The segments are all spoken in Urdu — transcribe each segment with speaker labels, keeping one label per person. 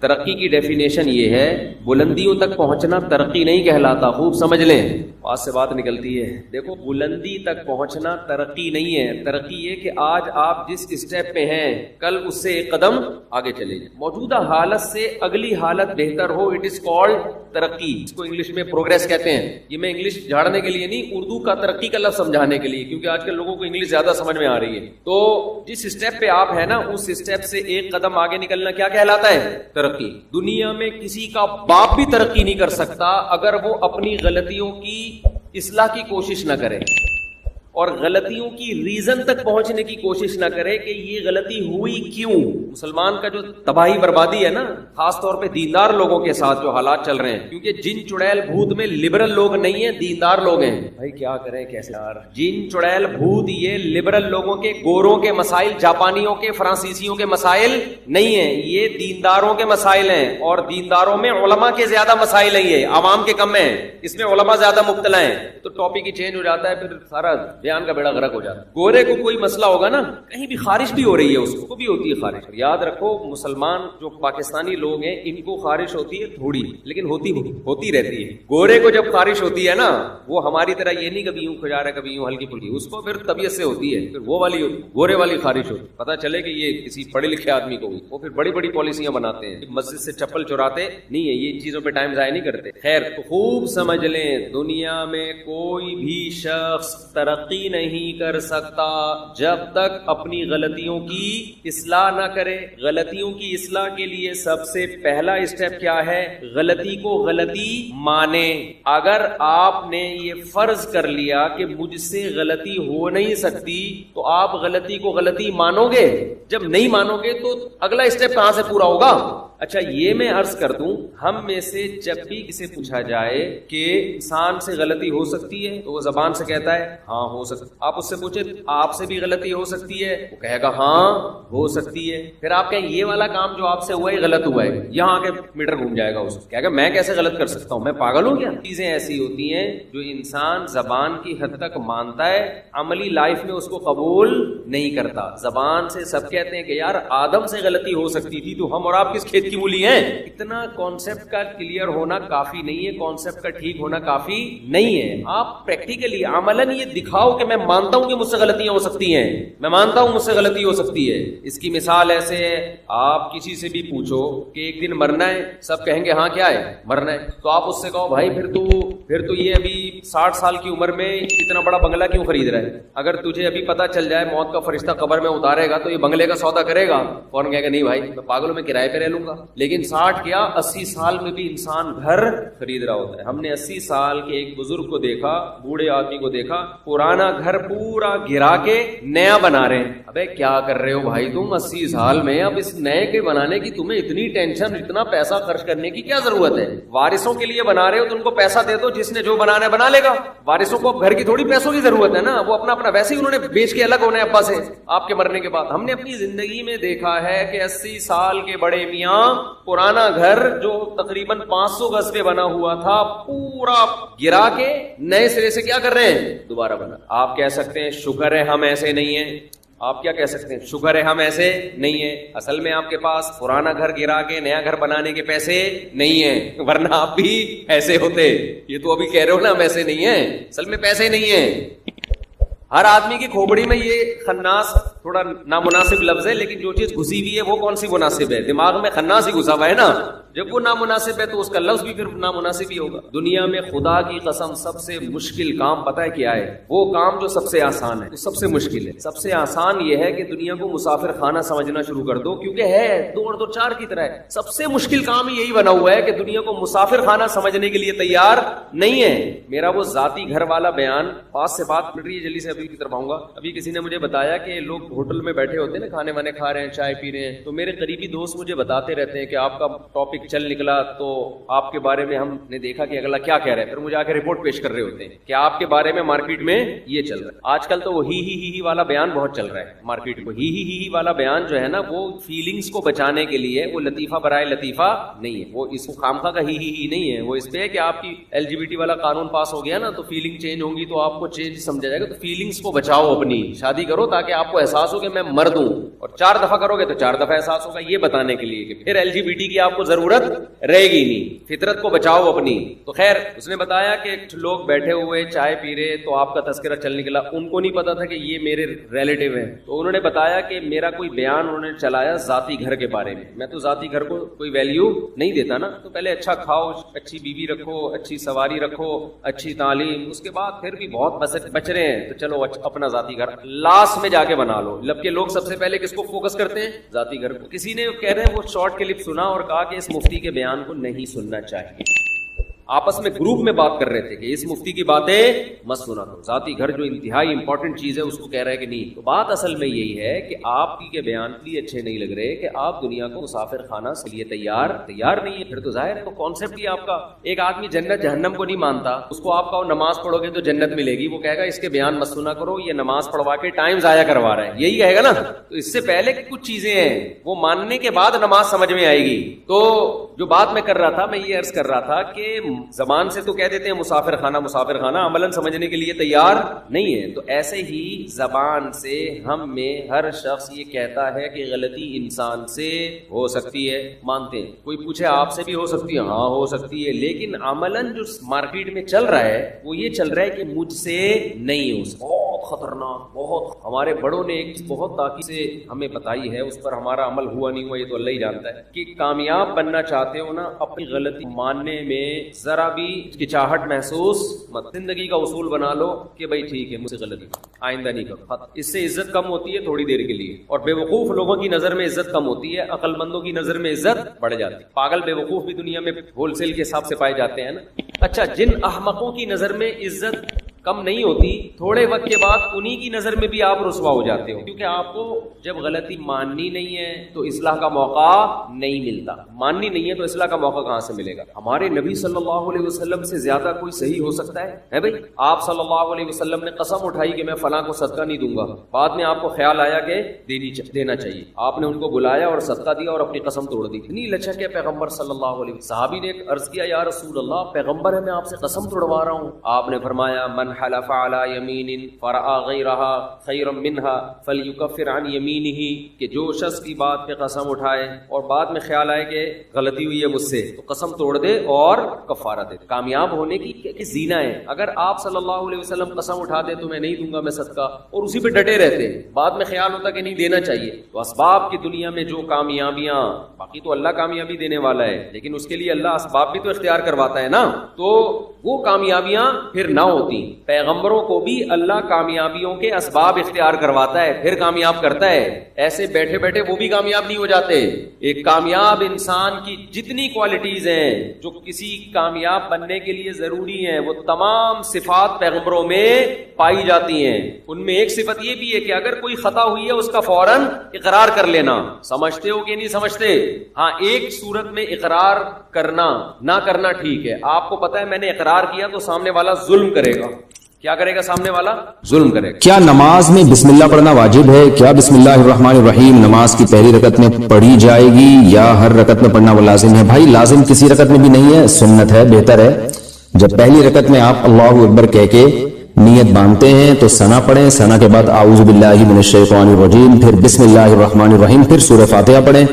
Speaker 1: ترقی کی ڈیفینیشن یہ ہے، بلندیوں تک پہنچنا ترقی نہیں کہلاتا، خوب سمجھ لیں، بات سے بات نکلتی ہے. دیکھو بلندی تک پہنچنا ترقی نہیں ہے، ترقی یہ کہ آج آپ جس اسٹیپ پہ ہیں کل اس سے ایک قدم آگے چلے جائیں، موجودہ حالت سے اگلی حالت بہتر ہو، اٹ از کالڈ ترقی. اس کو انگلش میں پروگریس کہتے ہیں. یہ میں انگلش جھاڑنے کے لیے نہیں، اردو کا ترقی کا لفظ سمجھانے کے لیے، کیونکہ آج کل لوگوں کو انگلش زیادہ سمجھ میں آ رہی ہے. تو جس اسٹیپ پہ آپ ہیں نا اس اسٹیپ سے ایک قدم آگے نکلنا کیا کہلاتا ہے؟ ترقی. دنیا میں کسی کا باپ بھی ترقی نہیں کر سکتا اگر وہ اپنی غلطیوں کی اصلاح کی کوشش نہ کرے اور غلطیوں کی ریزن تک پہنچنے کی کوشش نہ کرے کہ یہ غلطی ہوئی کیوں. مسلمان کا جو تباہی بربادی ہے نا، خاص طور پہ دیندار لوگوں کے ساتھ جو حالات چل رہے ہیں، کیونکہ جن چڑیل بھوت میں لبرل لوگ نہیں ہیں، دیندار لوگ ہیں. بھائی کیا کریں کیسے یار، جن چڑیل بھوت یہ لبرل لوگوں کے، گوروں کے مسائل، جاپانیوں کے، فرانسیسیوں کے مسائل نہیں ہیں، یہ دینداروں کے مسائل ہیں. اور دینداروں میں علماء کے زیادہ مسائل ہیں، یہ عوام کے کم ہیں، اس میں علماء زیادہ مبتلا ہیں. تو ٹاپک ہی چینج ہو جاتا ہے، پھر سارا بیان کا بیڑا غرق ہو جاتا ہے. گورے کو کوئی مسئلہ ہوگا نا، کہیں بھی خارش بھی ہو رہی ہے، اس کو بھی ہوتی ہے خارش. یاد رکھو مسلمان جو پاکستانی لوگ ہیں ان کو خارش ہوتی ہے تھوڑی، لیکن ہوتی رہتی ہے. گورے کو جب خارش ہوتی ہے نا، وہ ہماری طرح یہ نہیں کبھی یوں کھجا رہا ہے کبھی یوں ہلکی پھلکی، اس کو پھر طبیعت سے ہوتی ہے، پھر وہ والی گورے والی خارش ہوتی ہے. پتہ چلے کہ یہ کسی پڑھے لکھے آدمی کو ہوئی، وہ پھر بڑی بڑی پالیسیاں بناتے ہیں، مسجد سے چپل چراتے نہیں ہے، یہ چیزوں پہ ٹائم ضائع نہیں کرتے. خیر تو خوب سمجھ لیں، دنیا میں کوئی بھی شخص ترقی نہیں کر سکتا جب تک اپنی غلطیوں کی اصلاح نہ کرے. غلطیوں کی اصلاح کے لیے سب سے پہلا اسٹیپ کیا ہے؟ غلطی کو غلطی مانے. اگر آپ نے یہ فرض کر لیا کہ مجھ سے غلطی ہو نہیں سکتی تو آپ غلطی کو غلطی مانو گے. جب نہیں مانو گے تو اگلا اسٹیپ کہاں سے پورا ہوگا؟ اچھا یہ میں عرض کر دوں، ہم میں سے جب بھی کسی پوچھا جائے کہ انسان سے غلطی ہو سکتی ہے تو وہ زبان سے کہتا ہے ہاں ہو سکتی. آپ اس سے پوچھے آپ سے بھی غلطی ہو سکتی ہے، وہ کہے گا ہاں ہو سکتی ہے. پھر آپ کہیں یہ والا کام جو آپ سے ہوا ہے غلط ہوا ہے، یہاں کے میٹر گھوم جائے گا. اس کو کہے گا میں کیسے غلط کر سکتا ہوں، میں پاگل ہوں کیا؟ چیزیں ایسی ہوتی ہیں جو انسان زبان کی حد تک مانتا ہے، عملی لائف میں اس کو قبول نہیں کرتا. زبان سے سب کہتے ہیں کہ یار آدم سے غلطی ہو سکتی تھی تو ہم اور آپ کس کھیت کی مولی ہیں. اتنا کانسیپٹ کا کلیئر ہونا کافی نہیں ہے، کانسیپٹ کا ٹھیک ہونا کافی نہیں ہے. آپ پریکٹیکلی عملاً یہ دکھاؤ کہ میں مانتا ہوں کہ مجھ سے غلطیاں ہو سکتی ہیں، میں مانتا ہوں مجھ سے غلطی ہو سکتی ہے. اس کی مثال ایسے ہے، آپ کسی سے بھی پوچھو کہ ایک دن مرنا ہے، سب کہیں گے ہاں کیا ہے مرنا ہے. تو آپ اس سے کہو بھائی پھر تو یہ ابھی 60 سال کی عمر میں اتنا بڑا بنگلہ کیوں خرید رہا ہے؟ اگر تجھے ابھی پتا چل جائے موت کا فرشتہ قبر میں اتارے گا تو یہ بنگلے کا سودا کرے گا؟ فوراً کہے گا نہیں بھائی میں پاگلوں میں کرائے پہ رہ لوں گا. لیکن 60 کیا 80 سال میں بھی انسان گھر خرید رہا ہوتا ہے. ہم نے 80 سال کے ایک بزرگ کو دیکھا، بوڑھے آدمی کو دیکھا، پرانا گھر پورا گرا کے نیا بنا رہے ہیں. ابے کیا کر رہے ہو بھائی تم 80 سال میں؟ اب اس نئے کے بنانے کی تمہیں اتنی ٹینشن، اتنا پیسہ خرچ کرنے کی کیا ضرورت ہے؟ وارثوں کے لیے بنا رہے ہو تو ان کو پیسہ دے دو، جس نے جو بنانا ہے بنا لے گا. وارثوں کو گھر کی تھوڑی پیسوں کی ضرورت ہے نا، وہ اپنا ویسے ہی انہوں نے بیچ کے الگ ہونا ہے ابا سے آپ کے مرنے کے بعد. ہم نے اپنی زندگی میں دیکھا ہے کہ 80 سال کے بڑے میاں پرانا گھر جو تقریباً 500 گز پہ بنا ہوا تھا پورا گرا کے نئے سرے سے کیا کر رہے ہیں؟ دوبارہ بنا. آپ کہہ سکتے ہیں شکر ہے ہم ایسے نہیں ہیں. آپ کیا کہہ سکتے ہیں؟ شکر ہے ہم ایسے نہیں ہیں. اصل میں آپ کے پاس پرانا گھر گرا کے نیا گھر بنانے کے پیسے نہیں ہیں، ورنہ آپ بھی ایسے ہوتے. یہ تو ابھی کہہ رہے ہو نا ہم ایسے نہیں ہیں، اصل میں پیسے نہیں ہیں. ہر آدمی کی کھوپڑی میں یہ خناس تھوڑا نامناسب لفظ ہے، لیکن جو چیز گھسی ہوئی ہے وہ کون سی مناسب ہے؟ دماغ میں خناس ہی گھسا ہوا ہے نا. جب وہ نامناسب ہے تو اس کا لفظ بھی پھر نامناسب ہی ہوگا. دنیا میں خدا کی قسم سب سے مشکل کام پتہ ہے کیا ہے؟ وہ کام جو سب سے آسان ہے وہ سب سے مشکل ہے. سب سے آسان یہ ہے کہ دنیا کو مسافر خانہ سمجھنا شروع کر دو، کیونکہ ہے 2 اور 2 4 کی طرح ہے. سب سے مشکل کام یہی بنا ہوا ہے کہ دنیا کو مسافر خانہ سمجھنے کے لیے تیار نہیں ہے. میرا وہ ذاتی گھر والا بیان پاس سے بات مل رہی ہے، جلدی سے ابھی کی طرف آؤں گا. ابھی کسی نے مجھے بتایا کہ لوگ ہوٹل میں بیٹھے ہوتے ہیں نا، کھانے وانے کھا رہے ہیں، چائے پی رہے ہیں، تو میرے قریبی دوست مجھے بتاتے رہتے ہیں کہ آپ کا ٹاپک چل نکلا تو آپ کے بارے میں ہم نے دیکھا کہ اگلا کیا کہہ رہے ہیں. پھر مجھے آ کے رپورٹ پیش کر رہے ہوتے ہیں کہ آپ کے بارے میں مارکیٹ میں یہ چل رہا ہے. آج کل تو وہ ہی والا بیان بہت چل رہا ہے مارکیٹ میں. ہی والا بیان جو ہے نا وہ فیلنگز کو بچانے کے لیے، وہ لطیفہ برائے لطیفہ نہیں ہے، وہ اس کو خامخواہ کا ہی نہیں ہے. وہ اس پہ ہے کہ آپ کی LGBT والا قانون پاس ہو گیا نا تو فیلنگ چینج ہوں گی تو آپ کو چینج سمجھا جائے گا. تو فیلنگز کو بچاؤ، اپنی شادی کرو تاکہ آپ کو احساس ہو کہ میں مرد ہوں اور 4 دفعہ کرو گے تو 4 دفعہ احساس ہوگا، یہ بتانے کے لیے کہ پھر LGBT کی آپ کو ضرورت رہے گی نہیں، فطرت کو بچاؤ اپنی۔ تو خیر اس نے بتایا کہ لوگ بیٹھے ہوئے چائے پی رہے تو آپ کا تذکرہ چل نکلا، ان کو نہیں پتا تھا کہ یہ میرے ریلیٹیو ہیں، تو انہوں نے بتایا کہ میرا کوئی بیان انہوں نے چلایا ذاتی گھر کے بارے میں تو ذاتی گھر کو کوئی ویلیو نہیں دیتا نا، تو پہلے اچھا کھاؤ، اچھی بیوی رکھو، اچھی سواری رکھو، اچھی تعلیم، اس کے بعد پھر بھی بہت بچ رہے ہیں تو چلو اپنا ذاتی گھر لاسٹ میں جا کے بنا لو۔ جبکہ لوگ سب سے پہلے کس کو فوکس کرتے ہیں؟ ذاتی گھر کو۔ کسی نے کہہ رہے ہیں وہ شارٹ کلپ سنا اور کہا کہ اس مفتی کے بیان کو نہیں سننا چاہیے، آپس میں گروپ میں بات کر رہے تھے کہ اس مفتی کی باتیں مت سنا کرو، ذاتی گھر جو انتہائی امپورٹنٹ چیز ہے اس کو کہہ رہے کہ نہیں۔ تو بات اصل میں یہی ہے کہ آپ کے بیان بھی اچھے نہیں لگ رہے کہ آپ دنیا کو مسافر خانہ کے لیے تیار نہیں ہے، پھر تو ظاہر ہے تو کانسیپٹ ہی آپ کا، ایک آدمی جنت جہنم کو نہیں مانتا، اس کو آپ کا نماز پڑھو گے تو جنت ملے گی، وہ کہے گا اس کے بیان مت سنا کرو، یہ نماز پڑھوا کے ٹائم ضائع کروا رہا ہے، یہی کہے گا نا۔ تو اس سے پہلے کچھ چیزیں ہیں وہ ماننے کے بعد نماز سمجھ میں آئے گی۔ تو جو بات میں کر رہا تھا، میں یہ عرض کر رہا تھا کہ زبان سے تو کہہ دیتے ہیں مسافر خانہ، عملاً سمجھنے کے لیے تیار نہیں ہے۔ تو ایسے ہی زبان سے ہم میں ہر شخص یہ کہتا ہے کہ غلطی انسان سے ہو سکتی ہے، مانتے ہیں، کوئی پوچھے آپ سے بھی ہو سکتی ہے، ہاں ہو سکتی ہے، لیکن عملاً جو مارکیٹ میں چل رہا ہے وہ یہ چل رہا ہے کہ مجھ سے نہیں ہو سکتا۔ بہت خطرناک، بہت ہمارے بڑوں نے ایک بہت تاکید سے ہمیں بتائی ہے، اس پر ہمارا عمل ہوا نہیں ہوا یہ تو اللہ ہی جانتا ہے، کہ کامیاب بننا چاہتے ہو نا، اپنی غلطی ماننے میں ذرا بھی ہچکچاہٹ محسوس مت، زندگی کا اصول بنا لو کہ بھائی ٹھیک ہے مجھ سے غلطی، آئندہ نہیں کرو، اس سے عزت کم ہوتی ہے تھوڑی دیر کے لیے، اور بے وقوف لوگوں کی نظر میں عزت کم ہوتی ہے، عقل مندوں کی نظر میں عزت بڑھ جاتی ہے۔ پاگل بے وقوف بھی دنیا میں ہول سیل کے حساب سے پائے جاتے ہیں نا۔ اچھا، جن احمقوں کی نظر میں عزت کم نہیں ہوتی، تھوڑے وقت کے بعد انہی کی نظر میں بھی آپ رسوا ہو جاتے ہو، کیونکہ آپ کو جب غلطی ماننی نہیں ہے تو اصلاح کا موقع نہیں ملتا، ماننی نہیں ہے تو اصلاح کا موقع کہاں سے ملے گا؟ ہمارے نبی صلی اللہ علیہ وسلم سے زیادہ کوئی صحیح ہو سکتا ہے بھائی؟ آپ صلی اللہ علیہ وسلم نے قسم اٹھائی کہ میں فلاں کو صدقہ نہیں دوں گا، بعد میں آپ کو خیال آیا کہ دینا چاہیے، آپ نے ان کو بلایا اور صدقہ دیا اور اپنی قسم توڑ دی، اتنی لچک ہے پیغمبر صلی اللہ علیہ وسلم۔ صحابی نے عرض کیا یا رسول اللہ، پیغمبر ہے میں آپ سے قسم توڑوا رہا ہوں۔ آپ نے فرمایا من حلف علی یمین فرأى غیرها خیرا منها فلیکفر عن یمینہ، کہ جو شخص کی بات پہ قسم اٹھائے اور بعد میں خیال آئے کہ غلطی ہوئی ہے مجھ سے تو قسم توڑ دے اور کفارہ دے۔ کامیاب ہونے کی زینہ ہے، اگر آپ صلی اللہ علیہ وسلم قسم اٹھاتے تو میں نہیں دوں گا میں صدقہ اور اسی پہ ڈٹے رہتے، بعد میں خیال ہوتا کہ نہیں دینا چاہیے، تو اسباب کی دنیا میں جو کامیابیاں، باقی تو اللہ کامیابی دینے والا ہے لیکن اس کے لیے اللہ اسباب بھی تو اختیار کرواتا ہے نا، تو وہ کامیابیاں پھر نہ ہوتی۔ پیغمبروں کو بھی اللہ کامیابیوں کے اسباب اختیار کرواتا ہے پھر کامیاب کرتا ہے، ایسے بیٹھے بیٹھے وہ بھی کامیاب نہیں ہو جاتے۔ ایک کامیاب انسان کی جتنی کوالٹیز ہیں جو کسی کامیاب بننے کے لیے ضروری ہیں وہ تمام صفات پیغمبروں میں پائی جاتی ہیں۔ ان میں ایک صفت یہ بھی ہے کہ اگر کوئی خطا ہوئی ہے اس کا فوراً اقرار کر لینا۔ سمجھتے ہو کہ نہیں سمجھتے؟ ہاں، ایک صورت میں اقرار کرنا نہ کرنا ٹھیک ہے، آپ کو پتا ہے میں نے اقرار کیا تو سامنے والا ظلم کرے گا، کیا کرے گا؟ سامنے والا ظلم کرے گا۔
Speaker 2: کیا نماز میں بسم اللہ پڑھنا واجب ہے؟ کیا بسم اللہ الرحمن الرحیم نماز کی پہلی رکعت میں پڑھی جائے گی یا ہر رکعت میں پڑھنا وہ لازم ہے؟ بھائی لازم کسی رکعت میں بھی نہیں ہے، سنت ہے، بہتر ہے جب پہلی رکعت میں آپ اللہ اکبر کہہ کے نیت باندھتے ہیں تو ثنا پڑھیں، ثنا کے بعد اعوذ باللہ من الشیطان الرجیم، پھر بسم اللہ الرحمن الرحیم، پھر سورہ فاتحہ پڑھیں۔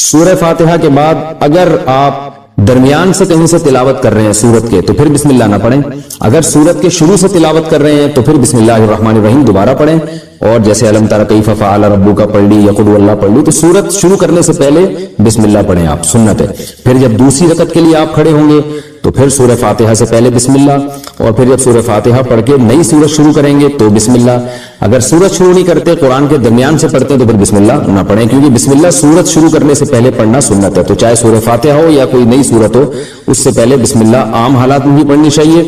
Speaker 2: سورہ فاتحہ کے بعد اگر آپ درمیان سے کہیں سے تلاوت کر رہے ہیں سورت کے تو پھر بسم اللہ نہ پڑھیں، اگر سورت کے شروع سے تلاوت کر رہے ہیں تو پھر بسم اللہ الرحمن الرحیم دوبارہ پڑھیں، اور جیسے الم تر کیف فعل ربک پڑھ لی یا قل اللہ پڑھ لی تو سورت شروع کرنے سے پہلے بسم اللہ پڑھیں آپ، سنت ہے۔ پھر جب دوسری رکعت کے لیے آپ کھڑے ہوں گے تو پھر سورہ فاتحہ سے پہلے بسم اللہ، اور پھر جب سورہ فاتحہ پڑھ کے نئی سورت شروع کریں گے تو بسم اللہ۔ اگر سورت شروع نہیں کرتے، قرآن کے درمیان سے پڑھتے ہیں تو پھر بسم اللہ نہ پڑھیں، کیونکہ بسم اللہ سورت شروع کرنے سے پہلے پڑھنا سنت ہے، تو چاہے سورہ فاتحہ ہو یا کوئی نئی سورت ہو اس سے پہلے بسم اللہ عام حالات میں بھی پڑھنی چاہیے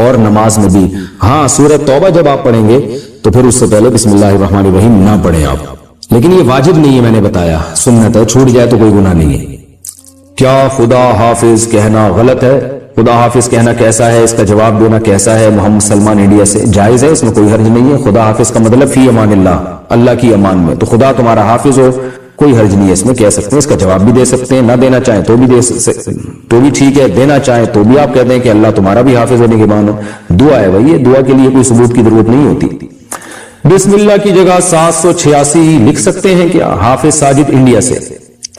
Speaker 2: اور نماز میں بھی۔ ہاں، سورہ توبہ جب آپ پڑھیں گے تو پھر اس سے پہلے بسم اللہ الرحمن الرحیم نہ پڑھیں آپ، لیکن یہ واجب نہیں ہے، میں نے بتایا سنت ہے، چھوٹ جائے تو کوئی گناہ نہیں ہے۔ کیا خدا حافظ کہنا غلط ہے؟ خدا حافظ کہنا کیسا ہے، اس کا جواب دینا کیسا ہے؟ محمد سلمان انڈیا سے۔ جائز ہے، اس میں کوئی حرج نہیں ہے۔ خدا حافظ کا مطلب فی امان اللہ، اللہ کی امان میں، تو خدا تمہارا حافظ ہو، کوئی حرج نہیں ہے اس میں، کہہ سکتے ہیں، اس کا جواب بھی دے سکتے ہیں، نہ دینا چاہیں تو بھی تو بھی ٹھیک ہے، دینا چاہیں تو بھی آپ کہتے ہیں کہ اللہ تمہارا بھی حافظ ہونے کے بعد ہو۔ دعا ہے بھائی، یہ دعا کے لیے کوئی ثبوت کی ضرورت نہیں ہوتی۔ بسم اللہ کی جگہ 786 لکھ سکتے ہیں کیا؟ حافظ ساجد انڈیا سے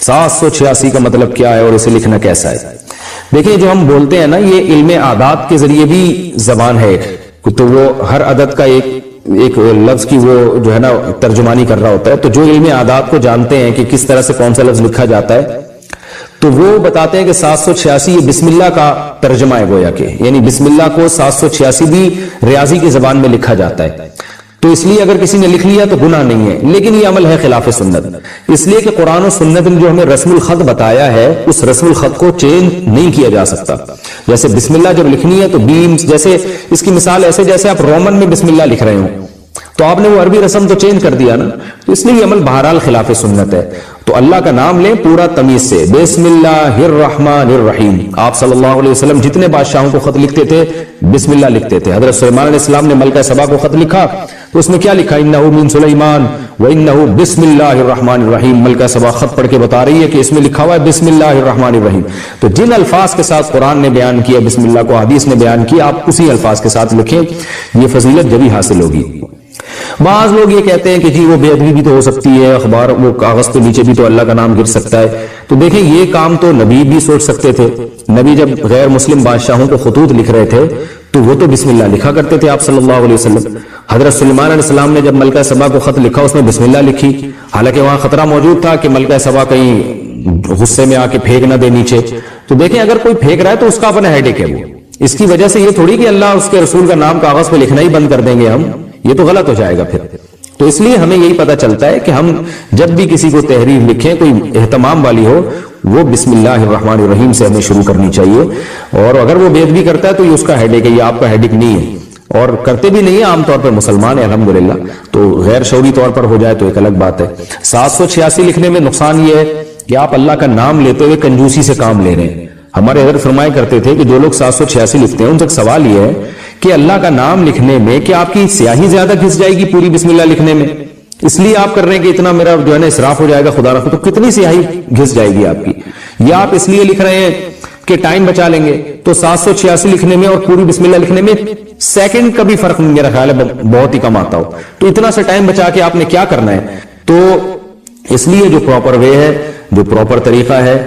Speaker 2: 786 کا مطلب کیا ہے اور اسے لکھنا کیسا ہے؟ دیکھیں جو ہم بولتے ہیں نا یہ علم اعداد کے ذریعے بھی زبان ہے، تو وہ ہر عدد کا ایک لفظ کی وہ جو ہے نا ترجمانی کر رہا ہوتا ہے، تو جو علم اعداد کو جانتے ہیں کہ کس طرح سے کون سا لفظ لکھا جاتا ہے تو وہ بتاتے ہیں کہ 786 یہ بسم اللہ کا ترجمہ ہے گویا کہ، یعنی بسم اللہ کو 786 بھی ریاضی کی زبان میں لکھا جاتا ہے، تو اس لیے اگر کسی نے لکھ لیا تو گناہ نہیں ہے، لیکن یہ عمل ہے خلاف سنت، اس لیے کہ قرآن و سنت نے جو ہمیں رسم الخط بتایا ہے اس رسم الخط کو چینج نہیں کیا جا سکتا۔ جیسے بسم اللہ جب لکھنی ہے تو بیم، جیسے اس کی مثال ایسے جیسے آپ رومن میں بسم اللہ لکھ رہے ہوں تو آپ نے وہ عربی رسم تو چینج کر دیا نا، تو اس لیے یہ عمل بہرحال خلاف سنت ہے۔ تو اللہ کا نام لیں پورا تمیز سے، بسم اللہ الرحمن الرحیم۔ آپ صلی اللہ علیہ وسلم جتنے بادشاہوں کو خط لکھتے تھے بسم اللہ لکھتے تھے۔ حضرت سلیمان علیہ السلام نے ملکہ سبا کو خط لکھا تو اس میں کیا لکھا؟ انہ من سلیمان وانہ بسم اللہ الرحمن الرحیم۔ ملکہ سبا خط پڑھ کے بتا رہی ہے کہ اس میں لکھا ہوا ہے بسم اللہ الرحمن الرحیم۔ تو جن الفاظ کے ساتھ قرآن نے بیان کیا بسم اللہ کو، حدیث نے بیان کیا، آپ اسی الفاظ کے ساتھ لکھیں، یہ فضیلت جبھی حاصل ہوگی۔ بعض لوگ یہ کہتے ہیں کہ جی وہ بے ادبی بھی تو ہو سکتی ہے، اخبار وہ کاغذ کے نیچے بھی تو اللہ کا نام گر سکتا ہے، تو دیکھیں یہ کام تو نبی بھی سوچ سکتے تھے۔ نبی جب غیر مسلم بادشاہوں کو خطوط لکھ رہے تھے تو وہ تو بسم اللہ لکھا کرتے تھے آپ صلی اللہ علیہ وسلم۔ حضرت سلیمان علیہ السلام نے جب ملکہ سبا کو خط لکھا اس میں بسم اللہ لکھی، حالانکہ وہاں خطرہ موجود تھا کہ ملکہ سبا کہیں غصے میں آ کے پھینک نہ دے نیچے، تو دیکھیں اگر کوئی پھینک رہا ہے تو اس کا اپنا ہیڈک ہے، وہ اس کی وجہ سے یہ تھوڑی کہ اللہ اس کے رسول کا نام کاغذ پہ لکھنا ہی بند کر دیں گے ہم، یہ تو غلط ہو جائے گا پھر۔ تو اس لیے ہمیں یہی پتا چلتا ہے کہ ہم جب بھی کسی کو تحریر لکھیں کوئی اہتمام والی ہو وہ بسم اللہ الرحمن الرحیم سے ہمیں شروع کرنی چاہیے، اور اگر وہ بے ادبی کرتا ہے تو یہ اس کا ہیڈک ہے، یہ آپ کا ہیڈک نہیں ہے، اور کرتے بھی نہیں ہیں عام طور پر مسلمان ہیں الحمدللہ، تو غیر شعوری طور پر ہو جائے تو ایک الگ بات ہے۔ 786 لکھنے میں نقصان یہ ہے کہ آپ اللہ کا نام لیتے ہوئے کنجوسی سے کام لے رہے ہیں۔ ہمارے حضرت فرمایا کرتے تھے کہ جو لوگ 786 لکھتے ہیں ان سے سوال یہ ہے کہ اللہ کا نام لکھنے میں کہ آپ کی سیاہی زیادہ گھس جائے گی پوری بسم اللہ لکھنے میں، اس لیے آپ کر رہے ہیں کہ اتنا میرا جو ہے نا اسراف ہو جائے گا، خدا رکھو، تو کتنی سیاہی گھس جائے گی آپ کی، یا آپ اس لیے لکھ رہے ہیں کہ ٹائم بچا لیں گے؟ تو 786 لکھنے میں اور پوری بسم اللہ لکھنے میں سیکنڈ کا بھی فرق میرا خیال ہے بہت ہی کم آتا ہو، تو اتنا سا ٹائم بچا کے آپ نے کیا کرنا ہے؟ تو اس لیے جو پراپر وے ہے، جو پراپر طریقہ ہے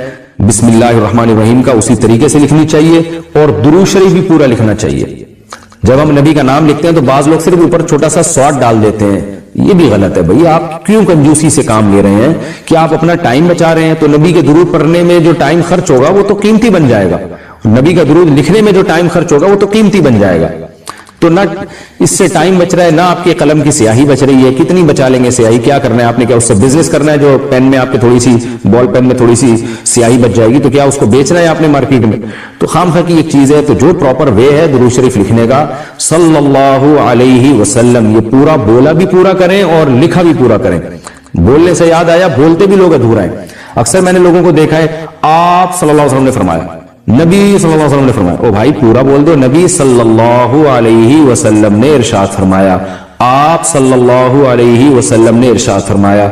Speaker 2: بسم اللہ الرحمن الرحیم کا، اسی طریقے سے لکھنی چاہیے، اور درود شریف بھی پورا لکھنا چاہیے۔ جب ہم نبی کا نام لکھتے ہیں تو بعض لوگ صرف اوپر چھوٹا سا سواد ڈال دیتے ہیں، یہ بھی غلط ہے بھائی، آپ کیوں کنجوسی سے کام لے رہے ہیں کہ آپ اپنا ٹائم بچا رہے ہیں؟ تو نبی کے درود پڑھنے میں جو ٹائم خرچ ہوگا وہ تو قیمتی بن جائے گا، نبی کا درود لکھنے میں جو ٹائم خرچ ہوگا وہ تو قیمتی بن جائے گا، تو نہ اس سے ٹائم بچ رہا ہے، نہ آپ کے قلم کی سیاہی بچ رہی ہے۔ کتنی بچا لیں گے سیاہی؟ کیا کرنا ہے آپ نے؟ کیا اس سے بزنس کرنا ہے؟ جو پین میں آپ کے تھوڑی سی بال پین میں تھوڑی سی سیاہی بچ جائے گی تو کیا اس کو بیچنا ہے آپ نے مارکیٹ میں؟ تو خام خواہ کی ایک چیز ہے، تو جو پراپر وے ہے درود شریف لکھنے کا صلی اللہ علیہ وسلم، یہ پورا بولا بھی پورا کریں اور لکھا بھی پورا کریں۔ بولنے سے یاد آیا، بولتے بھی لوگ ادھورا ہیں۔ اکثر میں نے لوگوں کو دیکھا ہے آپ صلی اللہ علیہ وسلم نے فرمایا، نبی صلی اللہ علیہ وسلم نے فرمایا، او بھائی پورا بول دو، نبی صلی اللہ علیہ وسلم نے ارشاد فرمایا، آپ صلی اللہ علیہ وسلم نے ارشاد فرمایا،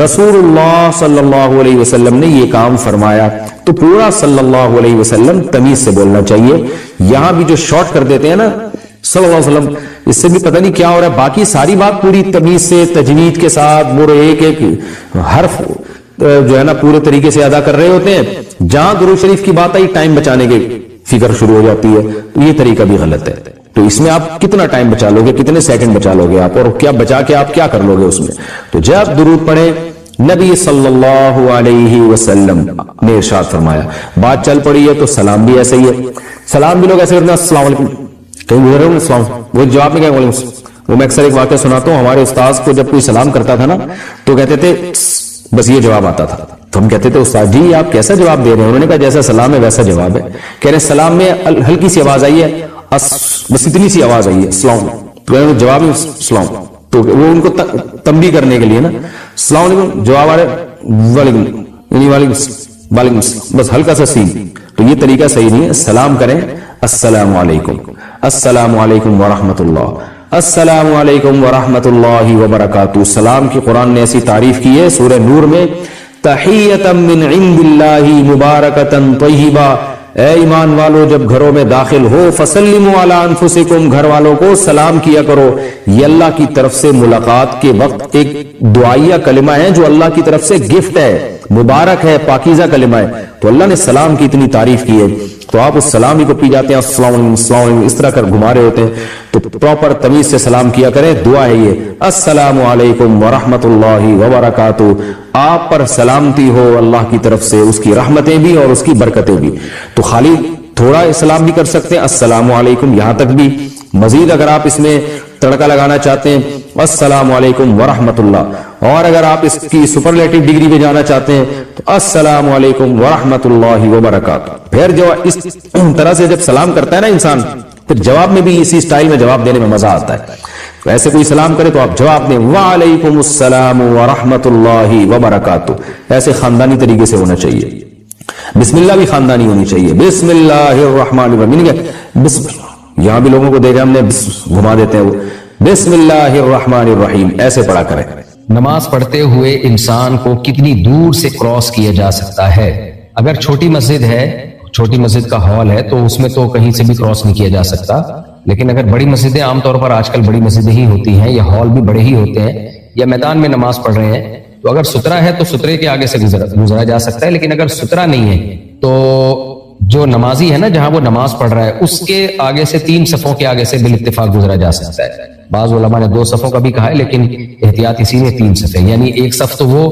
Speaker 2: رسول اللہ صلی اللہ علیہ وسلم نے یہ کام فرمایا، تو پورا صلی اللہ علیہ وسلم تمیز سے بولنا چاہیے۔ یہاں بھی جو شارٹ کر دیتے ہیں نا صلی اللہ علیہ وسلم، اس سے بھی پتہ نہیں کیا ہو رہا ہے، باقی ساری بات پوری تمیز سے تجوید کے ساتھ وہ ایک ایک حرف جو ہے نا پورے طریقے سے ادا کر رہے ہوتے ہیں، جہاں درود شریف کی بات آئی ٹائم بچانے کی فکر شروع ہو جاتی ہے، تو یہ طریقہ بھی غلط ہے۔ تو اس میں آپ کتنا ٹائم بچا لو گے، کتنے سیکنڈ بچا لو گے آپ، اور کیا بچا کے آپ کیا کر لو گے اس میں؟ تو جب درود پڑھیں نبی صلی اللہ علیہ وسلم نے ارشاد فرمایا، بات چل پڑی ہے تو سلام بھی ایسے ہی ہے، سلام بھی لوگ ایسے کرتے ہیں السلام علیکم، کہیں گزرے ہوں السلام، وہ جواب میں کیا بولیں؟ وہ میں اکثر ایک واقعہ سناتا ہوں، ہمارے استاذ کو جب کوئی سلام کرتا تھا نا تو کہتے تھے بس یہ جواب آتا تھا، تو ہم کہتے تھے استاد جی آپ کیسا جواب دے رہے ہیں؟ انہوں نے کہا جیسا سلام ہے ویسا جواب ہے، کہہ رہے سلام میں ہلکی سی آواز آئی ہے، بس اتنی سی آواز آئی ہے السلام، تو جواب میں السلام، تو وہ ان کو تنبیہ کرنے کے لیے نا السلام علیکم، جواب آ رہے وعلیکم، یعنی وعلیکم بس ہلکا سا سین، تو یہ طریقہ صحیح نہیں ہے۔ سلام کریں السلام علیکم، السلام علیکم ورحمۃ اللہ، السلام علیکم ورحمۃ اللہ وبرکاتہ۔ سلام کی قرآن نے ایسی تعریف کی ہے سورہ نور میں، تحیۃ من عند اللہ مبارکۃ طیبہ اے ایمان والو جب گھروں میں داخل ہو فسلموا علی انفسکم، گھر والوں کو سلام کیا کرو. یہ اللہ کی طرف سے ملاقات کے وقت ایک دعائیہ کلمہ ہے جو اللہ کی طرف سے گفٹ ہے، مبارک ہے، پاکیزہ کلمہ ہے. تو اللہ نے سلام کی اتنی تعریف کی ہے تو آپ اس سلام ہی کو پی جاتے ہیں، السلام علیکم السلام علیکم اس طرح کر گھما رہے ہوتے ہیں. تو پراپر تمیز سے سلام کیا کریں. دعا ہے یہ، السلام علیکم ورحمۃ اللہ وبرکاتہ، آپ پر سلامتی ہو اللہ کی طرف سے، اس کی رحمتیں بھی اور اس کی برکتیں بھی. تو خالی تھوڑا سلام بھی کر سکتے ہیں، السلام علیکم، یہاں تک بھی. مزید اگر آپ اس میں تڑکا لگانا چاہتے ہیں السلام علیکم ورحمۃ اللہ، اور اگر آپ اس کی سپرلیٹو ڈگری پہ جانا چاہتے ہیں تو السلام علیکم ورحمۃ اللہ وبرکاتہ. پھر جو اس طرح سے جب سلام کرتا ہے نا انسان، پھر جواب میں بھی اسی سٹائل میں جواب دینے میں مزہ آتا ہے. تو ایسے کوئی سلام کرے تو آپ جواب دیں وعلیکم السلام ورحمۃ اللہ وبرکاتہ. ایسے خاندانی طریقے سے ہونا چاہیے. بسم اللہ بھی خاندانی ہونی چاہیے. بسم اللہ الرحمن الرحیم. بسم اللہ، یہاں بھی لوگوں کو دیکھیں ہم نے گھما دیتے ہیں وہ، بسم اللہ الرحمن الرحیم ایسے پڑھا کریں.
Speaker 3: نماز پڑھتے ہوئے انسان کو کتنی دور سے کراس کیا جا سکتا ہے؟ اگر چھوٹی مسجد ہے، چھوٹی مسجد کا ہال ہے تو اس میں تو کہیں سے بھی کراس نہیں کیا جا سکتا. لیکن اگر بڑی مسجدیں، عام طور پر آج کل بڑی مسجدیں ہی ہوتی ہیں یا ہال بھی بڑے ہی ہوتے ہیں، یا میدان میں نماز پڑھ رہے ہیں، تو اگر سترا ہے تو سترے کے آگے سے گزرا جا سکتا ہے. لیکن اگر سترا نہیں ہے تو جو نمازی ہے نا، جہاں وہ نماز پڑھ رہا ہے اس کے آگے سے 3 صفوں کے آگے سے بالاتفاق گزرا جا سکتا ہے. بعض علماء نے 2 صفوں کا بھی کہا ہے، لیکن احتیاط اسی نے 3 صفیں، یعنی ایک صف تو وہ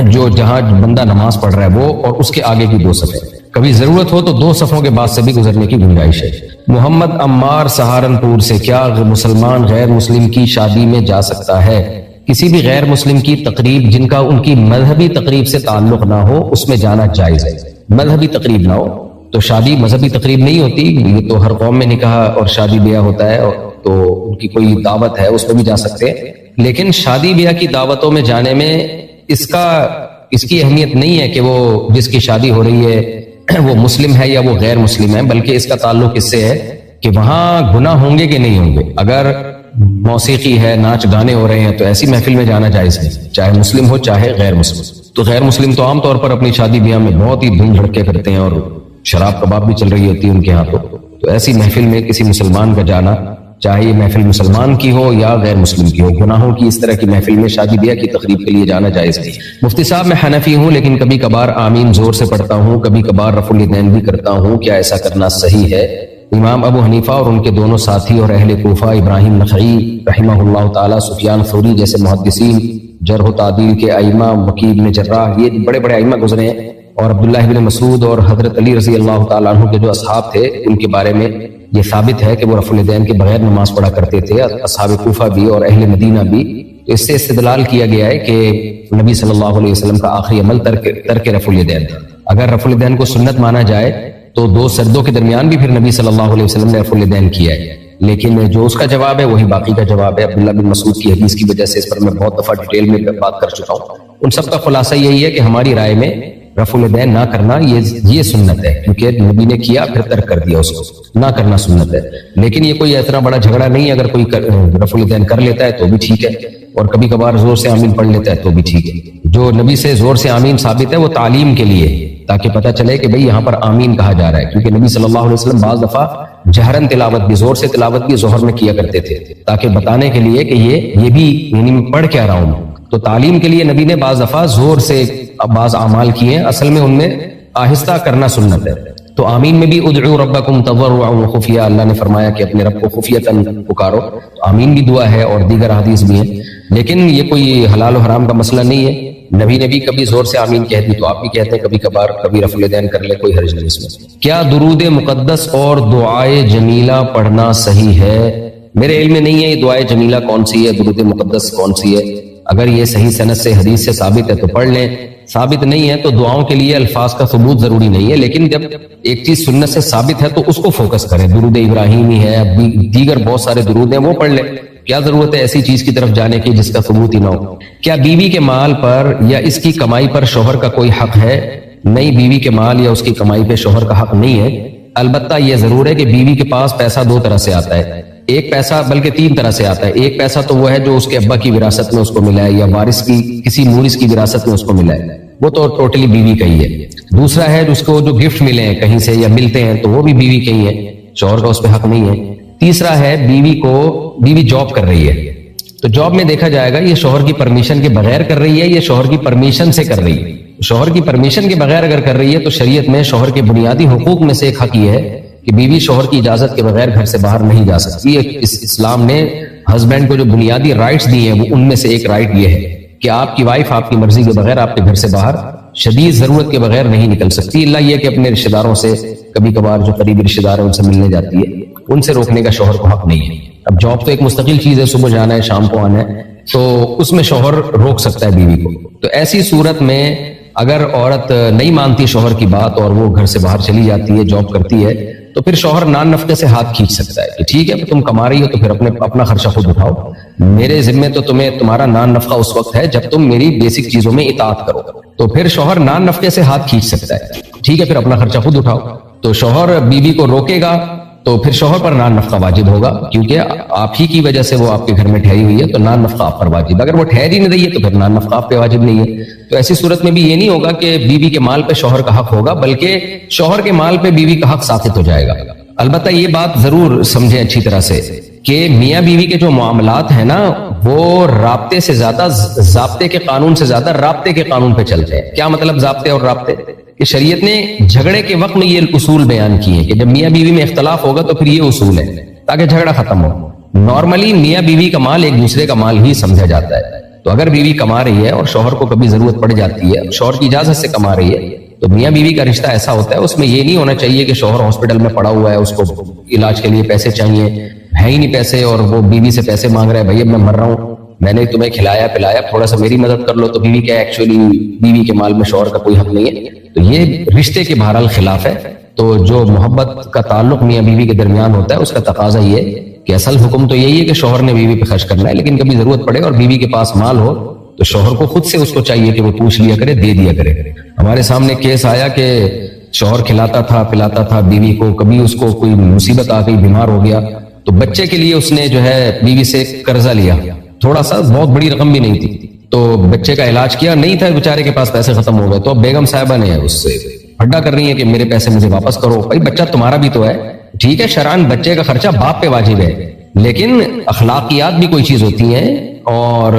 Speaker 3: جو جہاں بندہ نماز پڑھ رہا ہے وہ، اور اس کے آگے کی 2 صفیں. کبھی ضرورت ہو تو 2 صفوں کے بعد سے بھی گزرنے کی گنجائش ہے. محمد عمار سہارنپور سے، کیا مسلمان غیر مسلم کی شادی میں جا سکتا ہے؟ کسی بھی غیر مسلم کی تقریب جن کا ان کی مذہبی تقریب سے تعلق نہ ہو اس میں جانا جائز ہے. مذہبی تقریب نہ ہو تو شادی مذہبی تقریب نہیں ہوتی. یہ تو ہر قوم میں نکاح اور شادی بیاہ ہوتا ہے، تو ان کی کوئی دعوت ہے اس میں بھی جا سکتے ہیں. لیکن شادی بیاہ کی دعوتوں میں جانے میں اس کی اہمیت نہیں ہے کہ وہ جس کی شادی ہو رہی ہے وہ مسلم ہے یا وہ غیر مسلم ہے، بلکہ اس کا تعلق اس سے ہے کہ وہاں گناہ ہوں گے کہ نہیں ہوں گے. اگر موسیقی ہے، ناچ گانے ہو رہے ہیں تو ایسی محفل میں جانا جائز نہیں، چاہے مسلم ہو چاہے غیر مسلم. تو غیر مسلم تو عام طور پر اپنی شادی بیاہ میں بہت ہی دھوم دھڑکے کرتے ہیں اور شراب کباب بھی چل رہی ہوتی ہے ان کے ہاں. تو ایسی محفل میں کسی مسلمان کا جانا، چاہے یہ محفل مسلمان کی ہو یا غیر مسلم کی ہو، گناہوں کی اس طرح کی محفل میں شادی بیاہ کی تقریب کے لیے جانا جائز نہیں. مفتی صاحب میں حنفی ہوں لیکن کبھی کبھار آمین زور سے پڑھتا ہوں، کبھی کبھار رفع الیدین بھی کرتا ہوں، کیا ایسا کرنا صحیح ہے؟ امام ابو حنیفہ اور ان کے دونوں ساتھی اور اہل کوفہ ابراہیم نخعی رحمہ اللہ تعالی، سفیان ثوری جیسے محدثین، جرح و تعدیل کے ائمہ، وکیع بن جراح، یہ بڑے بڑے ائمہ گزرے ہیں، اور عبداللہ بن مسعود اور حضرت علی رضی اللہ تعالیٰ عنہ کے جو اصحاب تھے ان کے بارے میں یہ ثابت ہے کہ وہ رفع الیدین کے بغیر نماز پڑھا کرتے تھے، اصحاب کوفہ بھی اور اہل مدینہ بھی. تو اس سے استدلال کیا گیا ہے کہ نبی صلی اللہ علیہ وسلم کا آخری عمل ترک رفع الیدین تھا. اگر رفع الیدین کو سنت مانا جائے تو 2 سردوں کے درمیان بھی پھر نبی صلی اللہ علیہ وسلم نے رفع الیدین کیا ہے. لیکن جو اس کا جواب ہے وہی باقی کا جواب ہے. عبداللہ بن مسعود کی حدیث کی وجہ سے اس پر میں بہت دفعہ ڈیٹیل میں بات کر چکا ہوں. ان سب کا خلاصہ یہی ہے کہ ہماری رائے میں رفع الیدین نہ کرنا یہ سنت ہے، کیونکہ نبی نے کیا پھر ترک کر دیا، اس کو نہ کرنا سنت ہے. لیکن یہ کوئی اتنا بڑا جھگڑا نہیں ہے، اگر کوئی رفع الیدین کر لیتا ہے تو بھی ٹھیک ہے، اور کبھی کبھار زور سے آمین پڑھ لیتا ہے تو بھی ٹھیک ہے. جو نبی سے زور سے آمین ثابت ہے وہ تعلیم کے لیے، تاکہ پتہ چلے کہ بھئی یہاں پر آمین کہا جا رہا ہے. کیونکہ نبی صلی اللہ علیہ وسلم بعض دفعہ جہرن تلاوت بھی، زور سے تلاوت بھی ظہر میں کیا کرتے تھے، تاکہ بتانے کے لیے کہ یہ بھی یعنی میں پڑھ کیا رہا ہوں. تو تعلیم کے لیے نبی نے بعض دفعہ زور سے بعض اعمال کیے ہیں، اصل میں ان میں آہستہ کرنا سنت ہے. تو آمین میں بھی ادعوا ربکم تضرعا وخفیہ، اللہ نے فرمایا کہ اپنے رب کو خفیتاً پکارو. تو آمین بھی دعا ہے اور دیگر احادیث بھی ہیں، لیکن یہ کوئی حلال و حرام کا مسئلہ نہیں ہے. نبی نے بھی کبھی زور سے آمین کہہ دی تو آپ بھی کہتے ہیں کبھی کبھار، کبھی رفع الیدین کر لے، کوئی حرج نہیں اس میں. کیا درود مقدس اور دعائے جمیلہ پڑھنا صحیح ہے؟ میرے علم میں نہیں ہے یہ دعائے جمیلہ کون سی ہے، درود مقدس کون سی ہے. اگر یہ صحیح سند سے حدیث سے ثابت ہے تو پڑھ لیں، ثابت نہیں ہے تو دعاؤں کے لیے الفاظ کا ثبوت ضروری نہیں ہے. لیکن جب ایک چیز سنت سے ثابت ہے تو اس کو فوکس کریں. درود ابراہیمی ہے، دیگر بہت سارے درود ہیں، وہ پڑھ لیں. کیا ضرورت ہے ایسی چیز کی طرف جانے کی جس کا ثبوت ہی نہ ہو؟ کیا بیوی کے مال پر یا اس کی کمائی پر شوہر کا کوئی حق ہے؟ نہیں، بیوی کے مال یا اس کی کمائی پہ شوہر کا حق نہیں ہے. البتہ یہ ضرور ہے کہ بیوی کے پاس پیسہ 2 طرح سے آتا ہے. ایک پیسہ بلکہ 3 طرح سے آتا ہے. ایک پیسہ تو وہ ہے جو اس کے ابا کی وراثت میں اس کو ملا ہے، یا وارث کی کسی مورث کی وراثت میں اس کو ملا ہے. وہ تو ٹوٹلی بیوی کا ہی ہے. دوسرا ہے اس کو جو گفٹ ملے ہیں کہیں سے یا ملتے ہیں تو وہ بھی بیوی کا ہی ہے, شوہر کا اس پہ حق نہیں ہے. تیسرا ہے بیوی جاب کر رہی ہے, تو جاب میں دیکھا جائے گا یہ شوہر کی پرمیشن کے بغیر کر رہی ہے یا شوہر کی پرمیشن سے کر رہی ہے. شوہر کی پرمیشن کے بغیر اگر کر رہی ہے تو شریعت میں شوہر کے بنیادی حقوق میں سے ایک حق یہ ہے کہ بیوی شوہر کی اجازت کے بغیر گھر سے باہر نہیں جا سکتی. اسلام نے ہسبینڈ کو جو بنیادی رائٹس دی ہیں وہ ان میں سے ایک رائٹ یہ ہے کہ آپ کی وائف آپ کی مرضی کے بغیر آپ کے گھر سے باہر شدید ضرورت کے بغیر نہیں نکل سکتی, الا یہ کہ اپنے رشتہ داروں سے کبھی کبھار جو قریبی رشتہ دار ہیں ان سے ملنے جاتی ہے, ان سے روکنے کا شوہر کو حق نہیں ہے. اب جاب تو ایک مستقل چیز ہے, صبح جانا ہے شام کو آنا ہے, تو اس میں شوہر روک سکتا ہے بیوی کو. تو ایسی صورت میں اگر عورت نہیں مانتی شوہر کی بات اور وہ گھر سے باہر چلی جاتی ہے, جاب کرتی ہے, تو پھر شوہر نان نفقے سے ہاتھ کھینچ سکتا ہے کہ ٹھیک ہے تم کما رہی ہو تو پھر اپنا خرچہ خود اٹھاؤ, میرے ذمے تو تمہارا نان نفقہ اس وقت ہے جب تم میری بیسک چیزوں میں اطاعت کرو. تو پھر شوہر نان نفقے سے ہاتھ کھینچ سکتا ہے, ٹھیک ہے پھر اپنا خرچہ خود اٹھاؤ. تو شوہر بیوی کو روکے گا تو پھر شوہر پر نان نفقہ واجب ہوگا, کیونکہ آپ ہی کی وجہ سے وہ آپ کے گھر میں ٹھہری ہوئی ہے, تو نان نفقہ آپ پر واجب. اگر وہ ٹھہر ہی نہیں رہی ہے تو پھر نان نفقہ آپ پہ واجب نہیں ہے. تو ایسی صورت میں بھی یہ نہیں ہوگا کہ بیوی کے مال پہ شوہر کا حق ہوگا, بلکہ شوہر کے مال پہ بیوی کا حق ساقط ہو جائے گا. البتہ یہ بات ضرور سمجھیں اچھی طرح سے کہ میاں بیوی کے جو معاملات ہیں نا وہ رابطے سے زیادہ, ضابطے کے قانون سے زیادہ رابطے کے قانون پہ چلتے ہیں. کیا مطلب ضابطے اور رابطے؟ کہ شریعت نے جھگڑے کے وقت میں یہ اصول بیان کیے ہیں کہ جب میاں بیوی میں اختلاف ہوگا تو پھر یہ اصول ہے تاکہ جھگڑا ختم ہو. نارملی میاں بیوی کا مال ایک دوسرے کا مال ہی سمجھا جاتا ہے, تو اگر بیوی کما رہی ہے اور شوہر کو کبھی ضرورت پڑ جاتی ہے, شوہر کی اجازت سے کما رہی ہے, تو میاں بیوی کا رشتہ ایسا ہوتا ہے اس میں یہ نہیں ہونا چاہیے کہ شوہر ہاسپٹل میں پڑا ہوا ہے, اس کو علاج کے لیے پیسے چاہیے, ہے ہی نہیں پیسے اور وہ بیوی سے پیسے مانگ رہا ہے, بھائی اب میں مر رہا ہوں, میں نے تمہیں کھلایا پلایا, تھوڑا سا میری مدد کر لو. تو بیوی کیا ایکچولی بیوی کے مال میں شوہر کا کوئی حق نہیں ہے. تو یہ رشتے کے بہرحال خلاف ہے. تو جو محبت کا تعلق میاں بیوی کے درمیان ہوتا ہے اس کا تقاضا یہ کہ اصل حکم تو یہی ہے کہ شوہر نے بیوی پہ خرچ کرنا ہے, لیکن کبھی ضرورت پڑے اور بیوی کے پاس مال ہو تو شوہر کو خود سے اس کو چاہیے کہ وہ پوچھ لیا کرے, دے دیا کرے. ہمارے سامنے کیس آیا کہ شوہر کھلاتا تھا پلاتا تھا بیوی کو, کبھی اس کو کوئی مصیبت آ گئی, بیمار ہو گیا, تو بچے کے لیے اس نے جو ہے بیوی سے قرضہ لیا, تھوڑا سا, بہت بڑی رقم بھی نہیں تھی, تو بچے کا علاج کیا, نہیں تھا بیچارے کے پاس, پیسے ختم ہو گئے. تو اب بیگم صاحبہ نے اس سے ہڈا کر رہی ہے کہ میرے پیسے مجھے واپس کرو. بھائی بچہ تمہارا بھی تو ہے, ٹھیک ہے شرعاً بچے کا خرچہ باپ پہ واجب ہے, لیکن اخلاقیات بھی کوئی چیز ہوتی ہیں اور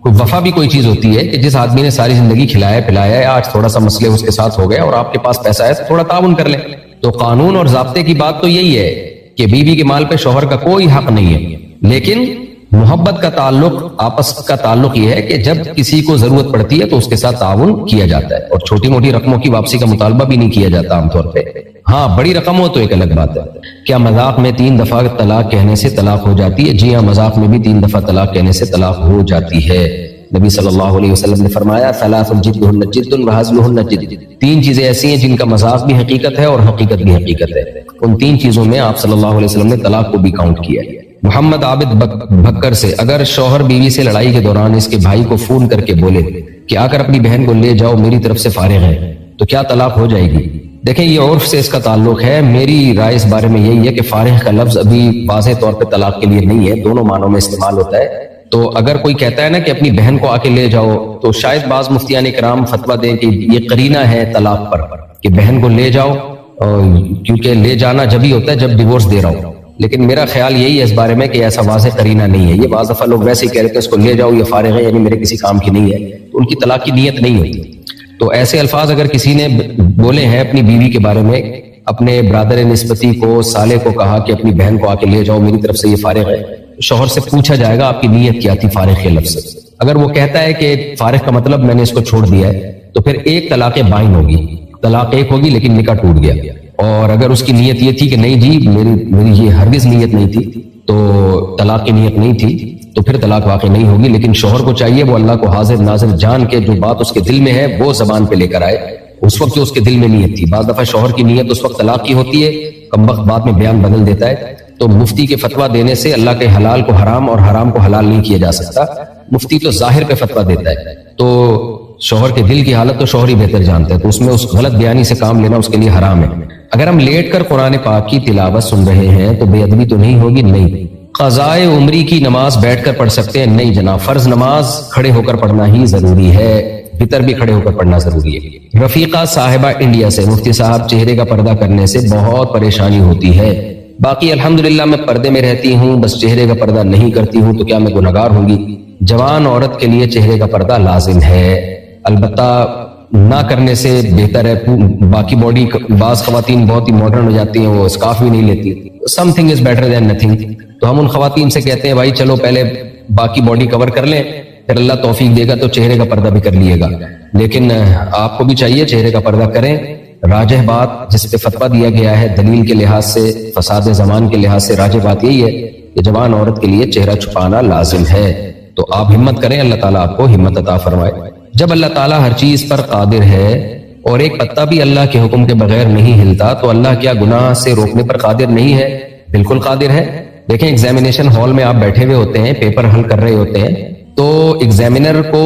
Speaker 3: وفا بھی کوئی چیز ہوتی ہے کہ جس آدمی نے ساری زندگی کھلایا پلایا ہے, آج تھوڑا سا مسئلے اس کے ساتھ ہو گئے اور آپ کے پاس پیسہ ہے تو تھوڑا تعاون کر لیں. تو قانون اور ضابطے کی بات تو یہی ہے کہ بیوی کے مال پہ شوہر کا کوئی حق نہیں ہے, لیکن محبت کا تعلق, آپس کا تعلق یہ ہے کہ جب کسی کو ضرورت پڑتی ہے تو اس کے ساتھ تعاون کیا جاتا ہے, اور چھوٹی موٹی رقموں کی واپسی کا مطالبہ بھی نہیں کیا جاتا عام طور پہ. ہاں بڑی رقم ہو تو ایک الگ بات ہے. کیا مذاق میں 3 دفعہ طلاق کہنے سے طلاق ہو جاتی ہے؟ جی ہاں, مذاق میں بھی 3 دفعہ طلاق کہنے سے طلاق ہو جاتی ہے. نبی صلی اللہ علیہ وسلم نے فرمایا ثلاث جدہن جد وہزلہن جد, 3 چیزیں ایسی ہیں جن کا مذاق بھی حقیقت ہے اور حقیقت بھی حقیقت ہے. ان 3 چیزوں میں آپ صلی اللہ علیہ وسلم نے طلاق کو بھی کاؤنٹ کیا ہے. محمد عابد بھکر سے, اگر شوہر بیوی سے لڑائی کے دوران اس کے بھائی کو فون کر کے بولے کہ آ کر اپنی بہن کو لے جاؤ, میری طرف سے فارغ ہے, تو کیا طلاق ہو جائے گی؟ دیکھیں یہ عرف سے اس کا تعلق ہے. میری رائے اس بارے میں یہی ہے کہ فارغ کا لفظ ابھی واضح طور پہ طلاق کے لیے نہیں ہے, دونوں معنوں میں استعمال ہوتا ہے. تو اگر کوئی کہتا ہے نا کہ اپنی بہن کو آ کے لے جاؤ, تو شاید بعض مفتیان کرام فتویٰ دیں کہ یہ قرینہ ہے طلاق پر کہ بہن کو لے جاؤ, کیونکہ لے جانا جبھی ہوتا ہے جب ڈیورس دے رہا ہوں. لیکن میرا خیال یہی ہے اس بارے میں کہ ایسا واضح قرینہ نہیں ہے. یہ بعض دفعہ لوگ ویسے ہی کہہ رہے ہیں اس کو لے جاؤ, یہ فارغ ہے یعنی میرے کسی کام کی نہیں ہے, تو ان کی طلاق کی نیت نہیں ہوتی. تو ایسے الفاظ اگر کسی نے بولے ہیں اپنی بیوی کے بارے میں, اپنے برادر نسبتی کو, سالے کو کہا کہ اپنی بہن کو آ کے لے جاؤ, میری طرف سے یہ فارغ ہے, شوہر سے پوچھا جائے گا آپ کی نیت کیا تھی فارغ کے لفظ سے. اگر وہ کہتا ہے کہ فارغ کا مطلب میں نے اس کو چھوڑ دیا ہے, تو پھر ایک طلاق بائن ہوگی, طلاق ایک ہوگی لیکن نکاح ٹوٹ گیا. اور اگر اس کی نیت یہ تھی کہ نہیں جی میری یہ ہرگز نیت نہیں تھی, تو طلاق کی نیت نہیں تھی, تو پھر طلاق واقع نہیں ہوگی. لیکن شوہر کو چاہیے وہ اللہ کو حاضر ناظر جان کے جو بات اس کے دل میں ہے وہ زبان پہ لے کر آئے, اس وقت جو اس کے دل میں نیت تھی. بعض دفعہ شوہر کی نیت اس وقت طلاق کی ہوتی ہے, کم وقت بعد میں بیان بدل دیتا ہے. تو مفتی کے فتویٰ دینے سے اللہ کے حلال کو حرام اور حرام کو حلال نہیں کیا جا سکتا. مفتی تو ظاہر پہ فتویٰ دیتا ہے, تو شوہر کے دل کی حالت تو شوہر ہی بہتر جانتا ہے, تو اس میں اس غلط بیانی سے کام لینا اس کے لیے حرام ہے. اگر ہم لیٹ کر قرآن پاک کی تلاوت سن رہے ہیں تو بے ادبی تو نہیں ہوگی؟ نہیں. قضائے عمری کی نماز بیٹھ کر پڑھ سکتے ہیں؟ نہیں جناب, فرض نماز کھڑے ہو کر پڑھنا ہی ضروری ہے. وطر بھی کھڑے ہو کر پڑھنا ضروری ہے۔ رفیقہ صاحبہ انڈیا سے، مفتی صاحب چہرے کا پردہ کرنے سے بہت پریشانی ہوتی ہے، باقی الحمدللہ میں پردے میں رہتی ہوں، بس چہرے کا پردہ نہیں کرتی ہوں، تو کیا میں گنہگار ہوں گی؟ جوان عورت کے لیے چہرے کا پردہ لازم ہے، البتہ نہ کرنے سے بہتر ہے۔ باقی باڈی، بعض خواتین بہت ہی ماڈرن ہو جاتی ہیں، وہ اسکارف بھی نہیں لیتی، some thing is better than nothing, تو ہم ان خواتین سے کہتے ہیں بھائی چلو پہلے باقی باڈی کور کر لیں، پھر اللہ توفیق دے گا تو چہرے کا پردہ بھی کر لیے گا، لیکن آپ کو بھی چاہیے چہرے کا پردہ کریں۔ راجح بات جس پہ فتویٰ دیا گیا ہے دلیل کے لحاظ سے، فساد زمان کے لحاظ سے، راجح بات یہی ہے کہ جوان عورت کے لیے چہرہ چھپانا لازم ہے، تو آپ ہمت کریں، اللہ تعالیٰ آپ کو ہمت عطا فرمائے۔ جب اللہ تعالیٰ ہر چیز پر قادر ہے اور ایک پتہ بھی اللہ کے حکم کے بغیر نہیں ہلتا، تو اللہ کیا گناہ سے روکنے پر قادر نہیں ہے؟ بالکل قادر ہے۔ دیکھیں ایگزامینیشن ہال میں آپ بیٹھے ہوئے ہوتے ہیں، پیپر حل کر رہے ہوتے ہیں، تو ایگزامینر کو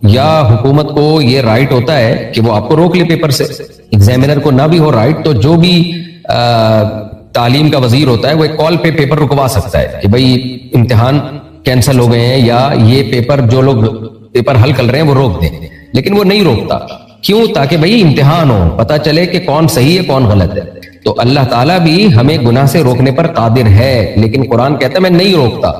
Speaker 3: یا حکومت کو یہ رائٹ ہوتا ہے کہ وہ آپ کو روک لے پیپر سے۔ ایگزامینر کو نہ بھی ہو رائٹ تو جو بھی تعلیم کا وزیر ہوتا ہے وہ ایک کال پہ پیپر رکوا سکتا ہے کہ بھائی امتحان کینسل ہو گئے ہیں یا یہ پیپر جو لوگ پیپر حل کر رہے ہیں وہ روک دیں، لیکن وہ نہیں روکتا۔ کیوں؟ تاکہ بھائی امتحان ہو، پتہ چلے کہ کون صحیح ہے کون غلط ہے۔ تو اللہ تعالیٰ بھی ہمیں گناہ سے روکنے پر قادر ہے، لیکن قرآن کہتا ہے میں نہیں روکتا۔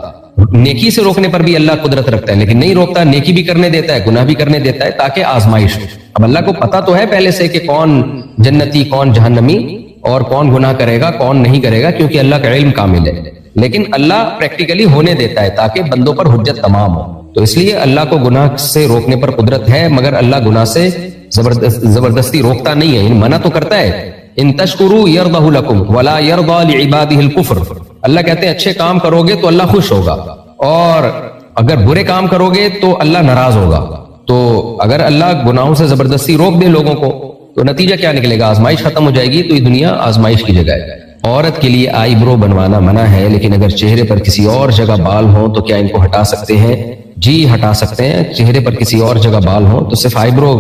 Speaker 3: نیکی سے روکنے پر بھی اللہ قدرت رکھتا ہے لیکن نہیں روکتا، نیکی بھی کرنے دیتا ہے، گناہ بھی کرنے دیتا ہے تاکہ آزمائش ہو۔ اب اللہ کو پتا تو ہے پہلے سے کہ کون جنتی کون جہنمی اور کون گناہ کرے گا کون نہیں کرے گا، کیونکہ اللہ کا علم کامل ہے، لیکن اللہ پریکٹیکلی ہونے دیتا ہے تاکہ بندوں پر حجت تمام ہو۔ تو اس لیے اللہ کو گناہ سے روکنے پر قدرت ہے، مگر اللہ گناہ سے زبردستی روکتا نہیں ہے، منع تو کرتا ہے۔ ان تشکروا یرضہ لکم ولا یرضی لعبادہ الکفر، اللہ کہتے ہیں اچھے کام کرو گے تو اللہ خوش ہوگا، اور اگر برے کام کرو گے تو اللہ ناراض ہوگا۔ تو اگر اللہ گناہوں سے زبردستی روک دے لوگوں کو تو نتیجہ کیا نکلے گا؟ آزمائش ختم ہو جائے گی، تو یہ دنیا آزمائش کی جگہ ہے۔ عورت کے لیے آئی برو بنوانا منع ہے، لیکن اگر چہرے پر کسی اور جگہ بال ہوں تو کیا ان کو ہٹا سکتے ہیں؟ جی ہٹا سکتے ہیں۔ چہرے پر کسی اور جگہ بال ہوں تو صرف آئی برو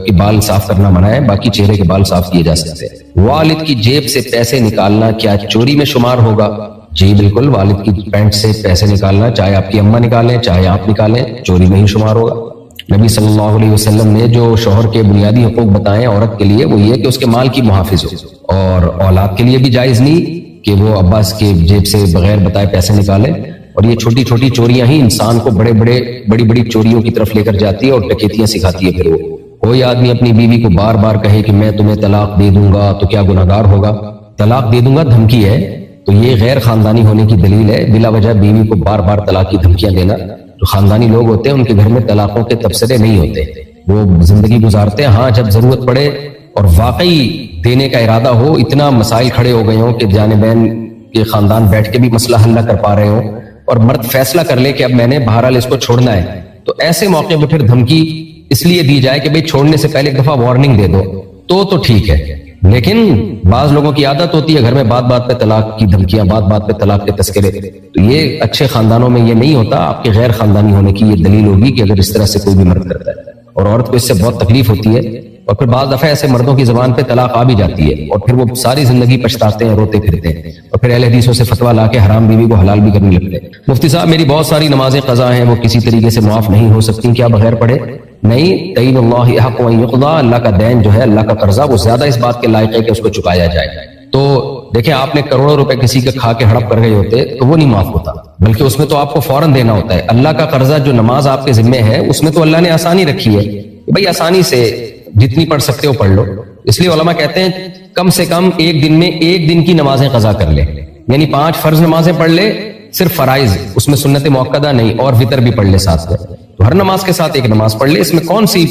Speaker 3: کے بال صاف کرنا منع ہے، باقی چہرے کے بال صاف کیے جا سکتے ہیں۔ والد کی جیب سے پیسے نکالنا کیا چوری میں شمار ہوگا؟ جی بالکل، والد کی پینٹ سے پیسے نکالنا، چاہے آپ کی اماں نکالیں چاہے آپ نکالیں، چوری میں ہی شمار ہوگا۔ نبی صلی اللہ علیہ وسلم نے جو شوہر کے بنیادی حقوق بتائے عورت کے لیے وہ یہ کہ اس کے مال کی محافظ ہو، اور اولاد کے لیے بھی جائز نہیں کہ وہ اباس کے جیب سے بغیر بتائے پیسے نکالے، اور یہ چھوٹی چھوٹی چوریاں ہی انسان کو بڑی بڑی چوریوں کی طرف لے کر جاتی ہے اور ڈکیتیاں سکھاتی ہے۔ پھر وہ کوئی آدمی اپنی بیوی کو بار بار کہے کہ میں تمہیں طلاق دے دوں گا تو کیا گناہگار ہوگا؟ طلاق دے دوں گا دھمکی ہے، تو یہ غیر خاندانی ہونے کی دلیل ہے۔ بلا وجہ بیوی کو بار بار طلاق کی دھمکیاں دینا، جو خاندانی لوگ ہوتے ہیں ان کے گھر میں طلاقوں کے تبصرے نہیں ہوتے، وہ زندگی گزارتے ہیں۔ ہاں جب ضرورت پڑے اور واقعی دینے کا ارادہ ہو، اتنا مسائل کھڑے ہو گئے ہوں کہ جانبین کے خاندان بیٹھ کے بھی مسئلہ حل نہ کر پا رہے ہوں اور مرد فیصلہ کر لے کہ اب میں نے بہرحال اس کو چھوڑنا ہے، تو ایسے موقع پہ پھر دھمکی اس لیے دی جائے کہ بھئی چھوڑنے سے پہلے ایک دفعہ وارننگ دے دو تو ٹھیک ہے۔ لیکن بعض لوگوں کی عادت ہوتی ہے گھر میں بات بات پہ طلاق کی دھمکیاں، بات بات پہ طلاق کے تذکرے، تو یہ اچھے خاندانوں میں یہ نہیں ہوتا۔ آپ کے غیر خاندانی ہونے کی یہ دلیل ہوگی کہ اگر اس طرح سے کوئی بھی مرد کرتا ہے، اور عورت کو اس سے بہت تکلیف ہوتی ہے، اور پھر بعض دفعہ ایسے مردوں کی زبان پہ طلاق آ بھی جاتی ہے اور پھر وہ ساری زندگی پچھتاتے ہیں، روتے پھرتے ہیں، اور پھر اہل حدیثوں سے فتویٰ لا کے حرام بیوی کو حلال بھی کرنے لگتے ہیں۔ مفتی صاحب میری بہت ساری نمازیں قضا ہیں، وہ کسی طریقے سے معاف نہیں ہو سکتی، کیا بغیر پڑھے؟ نہیں، دین اللہ حق ان یقضی، اللہ کا دین جو ہے، اللہ کا قرضہ، وہ زیادہ اس بات کے لائق ہے کہ اس کو چکایا جائے۔ تو دیکھیں آپ نے کروڑوں روپے کسی کے کھا کے ہڑپ کر گئے ہوتے تو وہ نہیں معاف ہوتا، بلکہ اس میں تو آپ کو فوراً دینا ہوتا ہے۔ اللہ کا قرضہ جو نماز آپ کے ذمے ہے اس میں تو اللہ نے آسانی رکھی ہے کہ بھائی آسانی سے جتنی پڑھ سکتے ہو پڑھ لو۔ اس لیے علماء کہتے ہیں کم سے کم ایک دن میں ایک دن کی نمازیں قضا کر لے، یعنی 5 فرض نمازیں پڑھ لے، صرف فرائض، اس میں سنت موقدہ نہیں، اور وتر بھی پڑھ لے ساتھ میں، تو ہر نماز کے ساتھ ایک نماز پڑھ لے، اس میں کون سی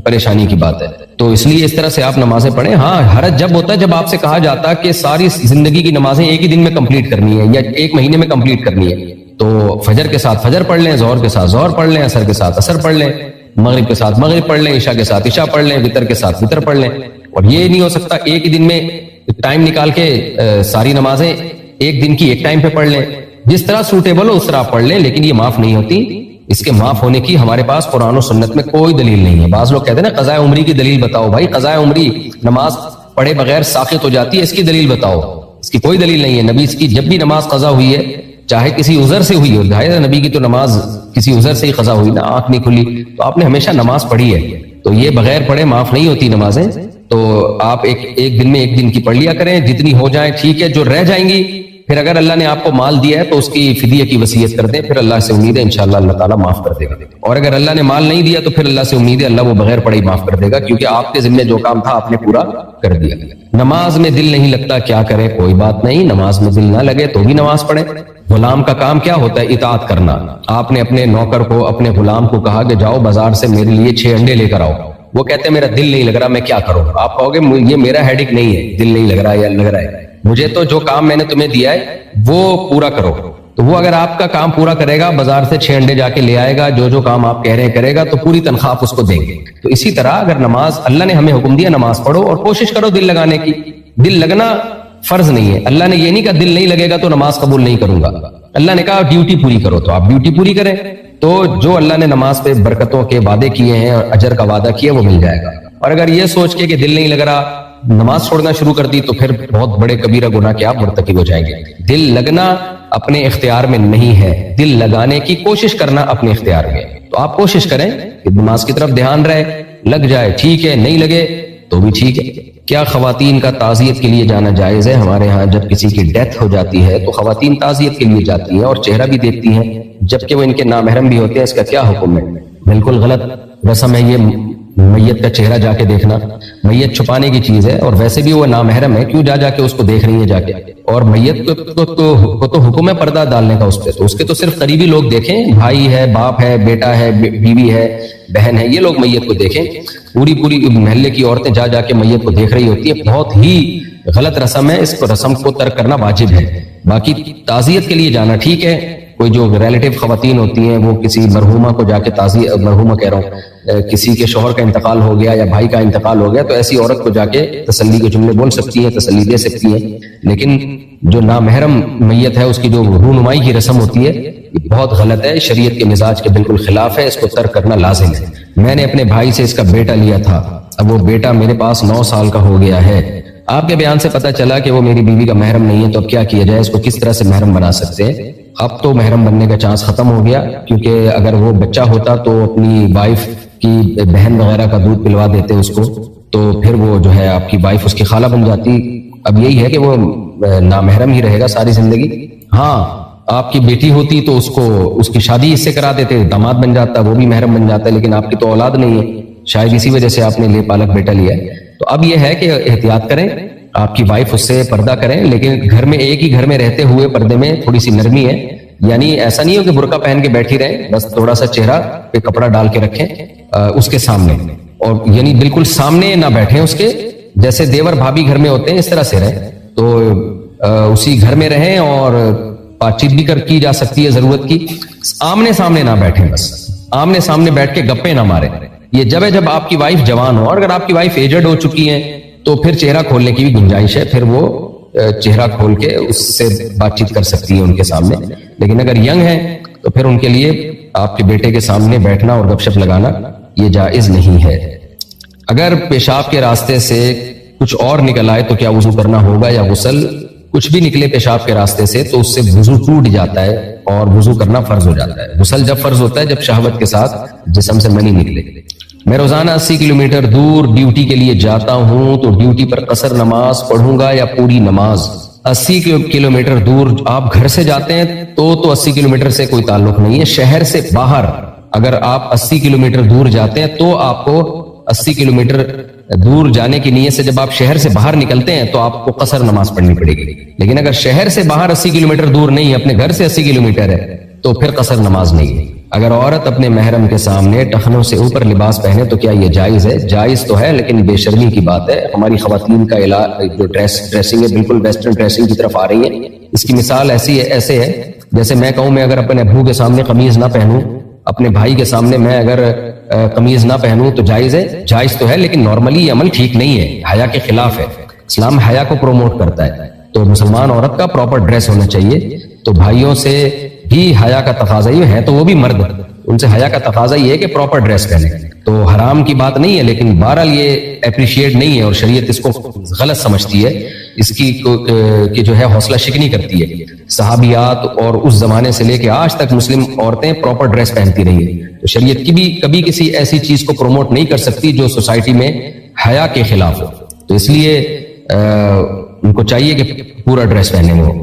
Speaker 3: پریشانی کی بات ہے؟ تو اس لیے اس طرح سے آپ نمازیں پڑھیں۔ ہاں حرج جب ہوتا ہے جب آپ سے کہا جاتا کہ ساری زندگی کی نمازیں ایک ہی دن میں کمپلیٹ کرنی ہے یا ایک مہینے میں کمپلیٹ کرنی ہے، تو فجر کے ساتھ فجر پڑھ لیں، ظہر کے ساتھ ظہر پڑھ لیں، عصر کے ساتھ عصر پڑھ لیں، مغرب کے ساتھ مغرب پڑھ لیں، عشاء کے ساتھ عشاء پڑھ لیں، وتر کے ساتھ وتر پڑھ لیں۔ اور یہ نہیں ہو سکتا ایک ہی دن میں ٹائم نکال کے ساری نمازیں ایک دن کی ایک ٹائم پہ پڑھ لیں، جس طرح سوٹیبل ہو اس طرح آپ پڑھ لیں، لیکن یہ معاف نہیں ہوتی۔ اس کے معاف ہونے کی ہمارے پاس قرآن و سنت میں کوئی دلیل نہیں ہے۔ بعض لوگ کہتے ہیں نا قضاء عمری کی دلیل بتاؤ، بھائی قضاء عمری نماز پڑھے بغیر ساقط ہو جاتی ہے، اس کی دلیل بتاؤ۔ اس کی کوئی دلیل نہیں ہے۔ نبی اس کی جب بھی نماز قضا ہوئی ہے چاہے کسی عذر سے ہوئی ہو، نبی کی تو نماز کسی عذر سے ہی قضا ہوئی نا، آنکھ نہیں کھلی، تو آپ نے ہمیشہ نماز پڑھی ہے۔ تو یہ بغیر پڑھے معاف نہیں ہوتی نمازیں. تو آپ ایک دن میں ایک دن کی پڑھ لیا کریں, جتنی ہو جائیں ٹھیک ہے. جو رہ جائیں گی پھر اگر اللہ نے آپ کو مال دیا ہے تو اس کی فدیہ کی وصیت کر دیں, پھر اللہ سے امید ہے انشاءاللہ اللہ تعالیٰ معاف کر دے گا. اور اگر اللہ نے مال نہیں دیا تو پھر اللہ سے امید ہے اللہ وہ بغیر پڑھے ہی معاف کر دے گا, کیونکہ آپ کے ذمہ جو کام تھا آپ نے پورا کر دیا. نماز میں دل نہیں لگتا کیا کرے؟ کوئی بات نہیں, نماز میں دل نہ لگے تو بھی نماز پڑھیں. غلام کا کام کیا ہوتا ہے؟ اطاعت کرنا. آپ نے اپنے نوکر کو, اپنے غلام کو کہا کہ جاؤ بازار سے میرے لیے 6 انڈے لے کر آؤ. وہ کہتے ہیں میرا دل نہیں لگ رہا, میں کیا کروں؟ آپ کہو گے یہ میرا ہیڈک نہیں ہے, دل نہیں لگ رہا یا لگ رہا ہے, مجھے تو جو کام میں نے تمہیں دیا ہے وہ پورا کرو. تو وہ اگر آپ کا کام پورا کرے گا, بازار سے 6 انڈے جا کے لے آئے گا, جو کام آپ کہہ رہے ہیں کرے گا, تو پوری تنخواہ آپ اس کو دیں گے. تو اسی طرح اگر نماز, اللہ نے ہمیں حکم دیا نماز پڑھو اور کوشش کرو دل لگانے کی. دل لگنا فرض نہیں ہے. اللہ نے یہ نہیں کہا دل نہیں لگے گا تو نماز قبول نہیں کروں گا. اللہ نے کہا ڈیوٹی پوری کرو, تو آپ ڈیوٹی پوری کریں. تو جو اللہ نے نماز پہ برکتوں کے وعدے کیے ہیں اور اجر کا وعدہ کیا وہ مل جائے گا. اور اگر یہ سوچ کے کہ دل نہیں لگ رہا نماز چھوڑنا شروع کر دی تو پھر بہت بڑے کبیرہ گناہ کے آپ مرتکب ہو جائیں گے. دل لگنا اپنے اختیار میں نہیں ہے, دل لگانے کی کوشش کرنا اپنے اختیار میں. تو آپ کوشش کریں کہ نماز کی طرف دھیان رہے, لگ جائے ٹھیک ہے, نہیں لگے تو بھی ٹھیک ہے. کیا خواتین کا تعزیت کے لیے جانا جائز ہے؟ ہمارے ہاں جب کسی کی ڈیتھ ہو جاتی ہے تو خواتین تعزیت کے لیے جاتی ہیں اور چہرہ بھی دیکھتی ہیں, جبکہ وہ ان کے نامحرم بھی ہوتے ہیں. اس کا کیا حکم ہے؟ بالکل غلط رسم ہے یہ میت کا چہرہ جا کے دیکھنا. میت چھپانے کی چیز ہے, اور ویسے بھی وہ نامحرم ہے, کیوں جا کے اس کو دیکھ رہی ہے جا کے؟ اور میت کو تو حکم ہے پردہ ڈالنے کا اس پہ, تو اس کے تو صرف قریبی لوگ دیکھیں, بھائی ہے, باپ ہے, بیٹا ہے, بیوی ہے, بہن ہے, یہ لوگ میت کو دیکھیں. پوری محلے کی عورتیں جا کے میت کو دیکھ رہی ہوتی ہے, بہت ہی غلط رسم ہے. اس کو رسم کو ترک کرنا واجب ہے. باقی تعزیت کے لیے جانا ٹھیک ہے. کوئی جو ریلیٹو خواتین ہوتی ہیں وہ کسی مرحومہ کو جا کے تعزیت, مرحومہ کہہ رہا ہوں, کسی کے شوہر کا انتقال ہو گیا یا بھائی کا انتقال ہو گیا, تو ایسی عورت کو جا کے تسلی کے جملے بول سکتی ہیں, تسلی دے سکتی ہیں. لیکن جو نامحرم میت ہے اس کی جو رونمائی کی رسم ہوتی ہے یہ بہت غلط ہے, شریعت کے مزاج کے بالکل خلاف ہے. اس کو ترک کرنا لازم ہے. میں نے اپنے بھائی سے اس کا بیٹا لیا تھا, اب وہ بیٹا میرے پاس 9 سال کا ہو گیا ہے. آپ کے بیان سے پتہ چلا کہ وہ میری بیوی کا محرم نہیں ہے, تو اب کیا کیا جائے؟ اس کو کس طرح سے محرم بنا سکتے ہیں؟ اب تو محرم بننے کا چانس ختم ہو گیا, کیونکہ اگر وہ بچہ ہوتا تو اپنی وائف کی بہن وغیرہ کا دودھ پلوا دیتے اس کو, تو پھر وہ جو ہے آپ کی وائف اس کی خالہ بن جاتی. اب یہی ہے کہ وہ نامحرم ہی رہے گا ساری زندگی. ہاں آپ کی بیٹی ہوتی تو اس کی شادی اس سے کرا دیتے, داماد بن جاتا, وہ بھی محرم بن جاتا ہے. لیکن آپ کی تو اولاد نہیں ہے, شاید اسی وجہ سے آپ نے لے پالک بیٹا لیا ہے. تو اب یہ ہے کہ احتیاط کریں, آپ کی وائف اس سے پردہ کریں, لیکن گھر میں ایک ہی گھر میں رہتے ہوئے پردے میں تھوڑی سی نرمی ہے. یعنی ایسا نہیں ہو کہ برقع پہن کے بیٹھی رہے, بس تھوڑا سا چہرہ پہ کپڑا ڈال کے رکھیں اس کے سامنے, اور یعنی بالکل سامنے نہ بیٹھیں اس کے, جیسے دیور بھابھی گھر میں ہوتے ہیں اس طرح سے رہیں. تو اسی گھر میں رہیں اور بات چیت بھی کی جا سکتی ہے ضرورت کی. آمنے سامنے نہ بیٹھیں, بس آمنے سامنے بیٹھ کے گپے نہ ماریں. یہ جب ہے جب آپ کی وائف جوان ہو, اور اگر آپ کی وائف ایجڈ ہو چکی ہے تو پھر چہرہ کھولنے کی بھی گنجائش ہے, پھر وہ چہرہ کھول کے اس سے بات چیت کر سکتی ہے ان کے سامنے. لیکن اگر ینگ ہے تو پھر ان کے لیے آپ کے بیٹے کے سامنے بیٹھنا اور گپ شپ لگانا یہ جائز نہیں ہے. اگر پیشاب کے راستے سے کچھ اور نکل آئے تو کیا وضو کرنا ہوگا یا غسل؟ کچھ بھی نکلے پیشاب کے راستے سے تو اس سے وضو ٹوٹ جاتا ہے اور وضو کرنا فرض ہو جاتا ہے. غسل جب فرض ہوتا ہے جب شہوت کے ساتھ جسم سے منی نکلے. میں روزانہ 80 کلومیٹر دور ڈیوٹی کے لیے جاتا ہوں, تو ڈیوٹی پر قصر نماز پڑھوں گا یا پوری نماز؟ 80 کلومیٹر دور آپ گھر سے جاتے ہیں تو 80 کلومیٹر سے کوئی تعلق نہیں ہے. شہر سے باہر اگر آپ 80 کلومیٹر دور جاتے ہیں تو آپ کو 80 کلومیٹر دور جانے کی نیت سے جب آپ شہر سے باہر نکلتے ہیں تو آپ کو قصر نماز پڑھنی پڑے گی. لیکن اگر شہر سے باہر 80 کلومیٹر دور نہیں, اپنے گھر سے 80 کلومیٹر ہے, تو پھر قصر نماز نہیں ہے. اگر عورت اپنے محرم کے سامنے ٹخنوں سے اوپر لباس پہنے تو کیا یہ جائز ہے؟ جائز تو ہے, لیکن بے شرمی کی بات ہے. ہماری خواتین کا جو ڈریسنگ ہے بالکل ویسٹرن ڈریسنگ کی طرف آ رہی ہے. اس کی مثال ایسے ہے جیسے میں کہوں میں اگر اپنے ابو کے سامنے قمیض نہ پہنوں, اپنے بھائی کے سامنے میں اگر قمیض نہ پہنوں تو جائز ہے؟ جائز تو ہے, لیکن نارملی یہ عمل ٹھیک نہیں ہے, حیا کے خلاف ہے. اسلام حیا کو پروموٹ کرتا ہے, تو مسلمان عورت کا پراپر ڈریس ہونا چاہیے. تو بھائیوں سے بھی حیا کا تقاضا یہ ہے, تو وہ بھی مرد, ان سے حیا کا تقاضا یہ ہے کہ پراپر ڈریس پہنے. تو حرام کی بات نہیں ہے, لیکن بہرحال یہ اپریشیٹ نہیں ہے اور شریعت اس کو غلط سمجھتی ہے, اس کی کہ جو ہے حوصلہ شکنی کرتی ہے. صحابیات اور اس زمانے سے لے کے آج تک مسلم عورتیں پراپر ڈریس پہنتی رہی ہیں. تو شریعت کی بھی کبھی کسی ایسی چیز کو پروموٹ نہیں کر سکتی جو سوسائٹی میں حیا کے خلاف ہو. تو اس لیے ان کو چاہیے کہ پورا ڈریس پہنے وہ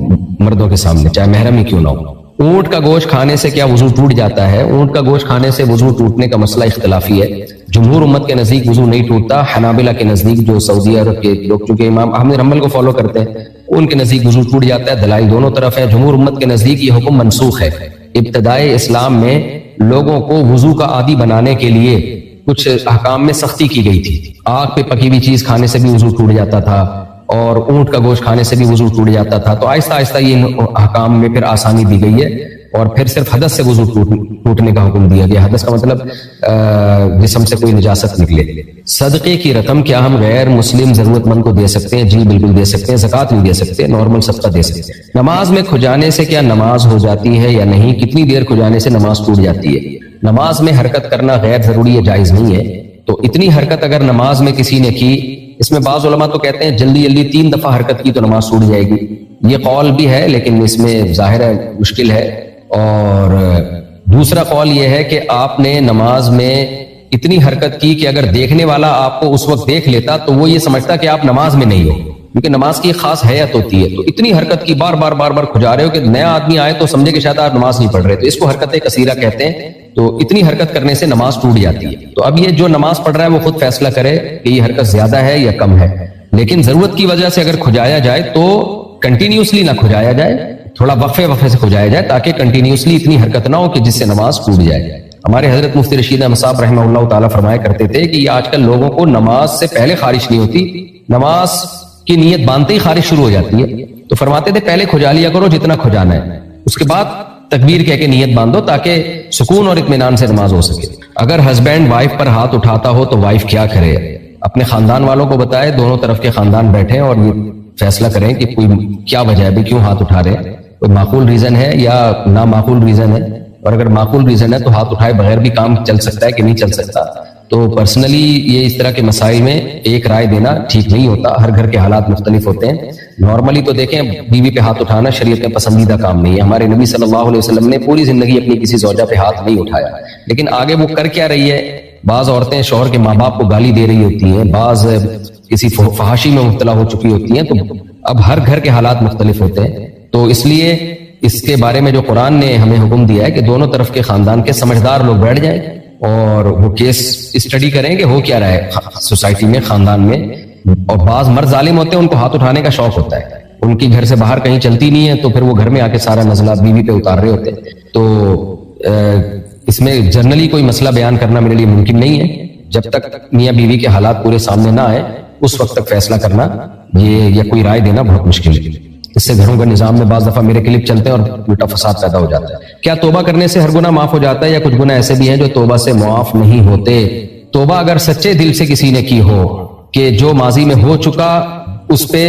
Speaker 3: مردوں کے سامنے، چاہے محرم ہی کیوں نہ ہو. اونٹ کا گوشت کھانے سے کیا وضو ٹوٹ جاتا ہے؟ اونٹ کا گوشت کھانے سے وضو ٹوٹنے کا مسئلہ اختلافی ہے. جمہور امت کے نزدیک وضو نہیں ٹوٹتا. حنابلہ کے نزدیک، جو سعودی عرب کے لوگ چونکہ امام احمد حنبل کو فالو کرتے ہیں، ان کے نزدیک وضو ٹوٹ جاتا ہے. دلائل دونوں طرف ہے. جمہور امت کے نزدیک یہ حکم منسوخ ہے. ابتدائے اسلام میں لوگوں کو وضو کا عادی بنانے کے لیے کچھ احکام میں سختی کی گئی تھی. آگ پہ پکی ہوئی چیز کھانے سے بھی وضو ٹوٹ جاتا تھا اور اونٹ کا گوشت کھانے سے بھی وضو ٹوٹ جاتا تھا. تو آہستہ آہستہ یہ احکام میں پھر آسانی دی گئی ہے اور پھر صرف حدث سے وضو ٹوٹنے کا حکم دیا گیا. حدث کا مطلب جسم سے کوئی نجاست نکلے. صدقے کی رقم کیا ہم غیر مسلم ضرورت مند کو دے سکتے ہیں؟ جی بالکل دے سکتے ہیں. زکوٰۃ نہیں دے سکتے، نارمل صدقہ دے سکتے ہیں. نماز میں کھجانے سے کیا نماز ہو جاتی ہے یا نہیں؟ کتنی دیر کھجانے سے نماز ٹوٹ جاتی ہے؟ نماز میں حرکت کرنا غیر ضروری ہے، جائز نہیں ہے. تو اتنی حرکت اگر نماز میں کسی نے کی، اس میں بعض علماء تو کہتے ہیں جلدی 3 دفعہ حرکت کی تو نماز ٹوٹ جائے گی. یہ قول بھی ہے لیکن اس میں ظاہر ہے مشکل ہے. اور دوسرا قول یہ ہے کہ آپ نے نماز میں اتنی حرکت کی کہ اگر دیکھنے والا آپ کو اس وقت دیکھ لیتا تو وہ یہ سمجھتا کہ آپ نماز میں نہیں ہو، کیونکہ نماز کی ایک خاص حیت ہوتی ہے. تو اتنی حرکت کی، بار بار کھجا رہے ہو کہ نیا آدمی آئے تو سمجھے کہ شاید آپ نماز نہیں پڑھ رہے. تو اس کو حرکت کثیرہ کہتے ہیں. تو اتنی حرکت کرنے سے نماز ٹوٹ جاتی ہے. تو اب یہ جو نماز پڑھ رہا ہے وہ خود فیصلہ کرے کہ یہ حرکت زیادہ ہے یا کم ہے. لیکن ضرورت کی وجہ سے اگر کھجایا جائے تو کنٹینیوسلی نہ کھجایا جائے، تھوڑا وقفے سے کھجایا جائے تاکہ کنٹینیوسلی اتنی حرکت نہ ہو کہ جس سے نماز ٹوٹ جائے. ہمارے حضرت مفتی رشید احمد صاحب رحمہ اللہ تعالیٰ فرمایا کرتے تھے کہ یہ آج کل لوگوں کو نماز سے پہلے خارش نہیں ہوتی، نماز کی نیت باندھتے ہی خارش شروع ہو جاتی ہے. تو فرماتے تھے پہلے کھجا لیا کرو جتنا کھجانا ہے، اس کے بعد تکبیر کہہ کے نیت باندھو تاکہ سکون اور اطمینان سے نماز ہو سکے. اگر ہسبینڈ وائف پر ہاتھ اٹھاتا ہو تو وائف کیا کرے؟ اپنے خاندان والوں کو بتائے، دونوں طرف کے خاندان بیٹھیں اور یہ فیصلہ کریں کہ کوئی کیا وجہ ہے، کیوں ہاتھ اٹھا رہے ہیں، کوئی معقول ریزن ہے یا نامعقول ریزن ہے. اور اگر معقول ریزن ہے تو ہاتھ اٹھائے بغیر بھی کام چل سکتا ہے کہ نہیں چل سکتا. تو پرسنلی یہ اس طرح کے مسائل میں ایک رائے دینا ٹھیک نہیں ہوتا. ہر گھر کے حالات مختلف ہوتے ہیں. نارملی تو دیکھیں بیوی پہ ہاتھ اٹھانا شریعت میں پسندیدہ کام نہیں ہے. ہمارے نبی صلی اللہ علیہ وسلم نے پوری زندگی اپنی کسی زوجہ پہ ہاتھ نہیں اٹھایا. لیکن آگے وہ کر کیا رہی ہے؟ بعض عورتیں شوہر کے ماں باپ کو گالی دے رہی ہوتی ہیں، بعض کسی فحاشی میں مبتلا ہو چکی ہوتی ہیں. تو اب ہر گھر کے حالات مختلف ہوتے ہیں. تو اس لیے اس کے بارے میں جو قرآن نے ہمیں حکم دیا ہے کہ دونوں طرف کے خاندان کے سمجھدار لوگ بیٹھ جائیں اور وہ کیس اسٹڈی کریں کہ ہو کیا رہا ہے سوسائٹی میں، خاندان میں. اور بعض مرد ظالم ہوتے ہیں، ان کو ہاتھ اٹھانے کا شوق ہوتا ہے، ان کی گھر سے باہر کہیں چلتی نہیں ہے تو پھر وہ گھر میں آ کے سارا نزلہ بیوی پہ اتار رہے ہوتے ہیں. تو اس میں جنرلی کوئی مسئلہ بیان کرنا میرے لیے ممکن نہیں ہے. جب تک میاں بیوی کے حالات پورے سامنے نہ آئے اس وقت تک فیصلہ کرنا یہ یا کوئی رائے دینا بہت مشکل ہے. اس سے گھروں کا نظام میں بعض دفعہ میرے کلپ چلتے ہیں اور الٹا فساد پیدا ہو جاتا ہے. کیا توبہ کرنے سے ہر گناہ معاف ہو جاتا ہے یا کچھ گناہ ایسے بھی ہیں جو توبہ سے معاف نہیں ہوتے؟ توبہ اگر سچے دل سے کسی نے کی ہو کہ جو ماضی میں ہو چکا اس پہ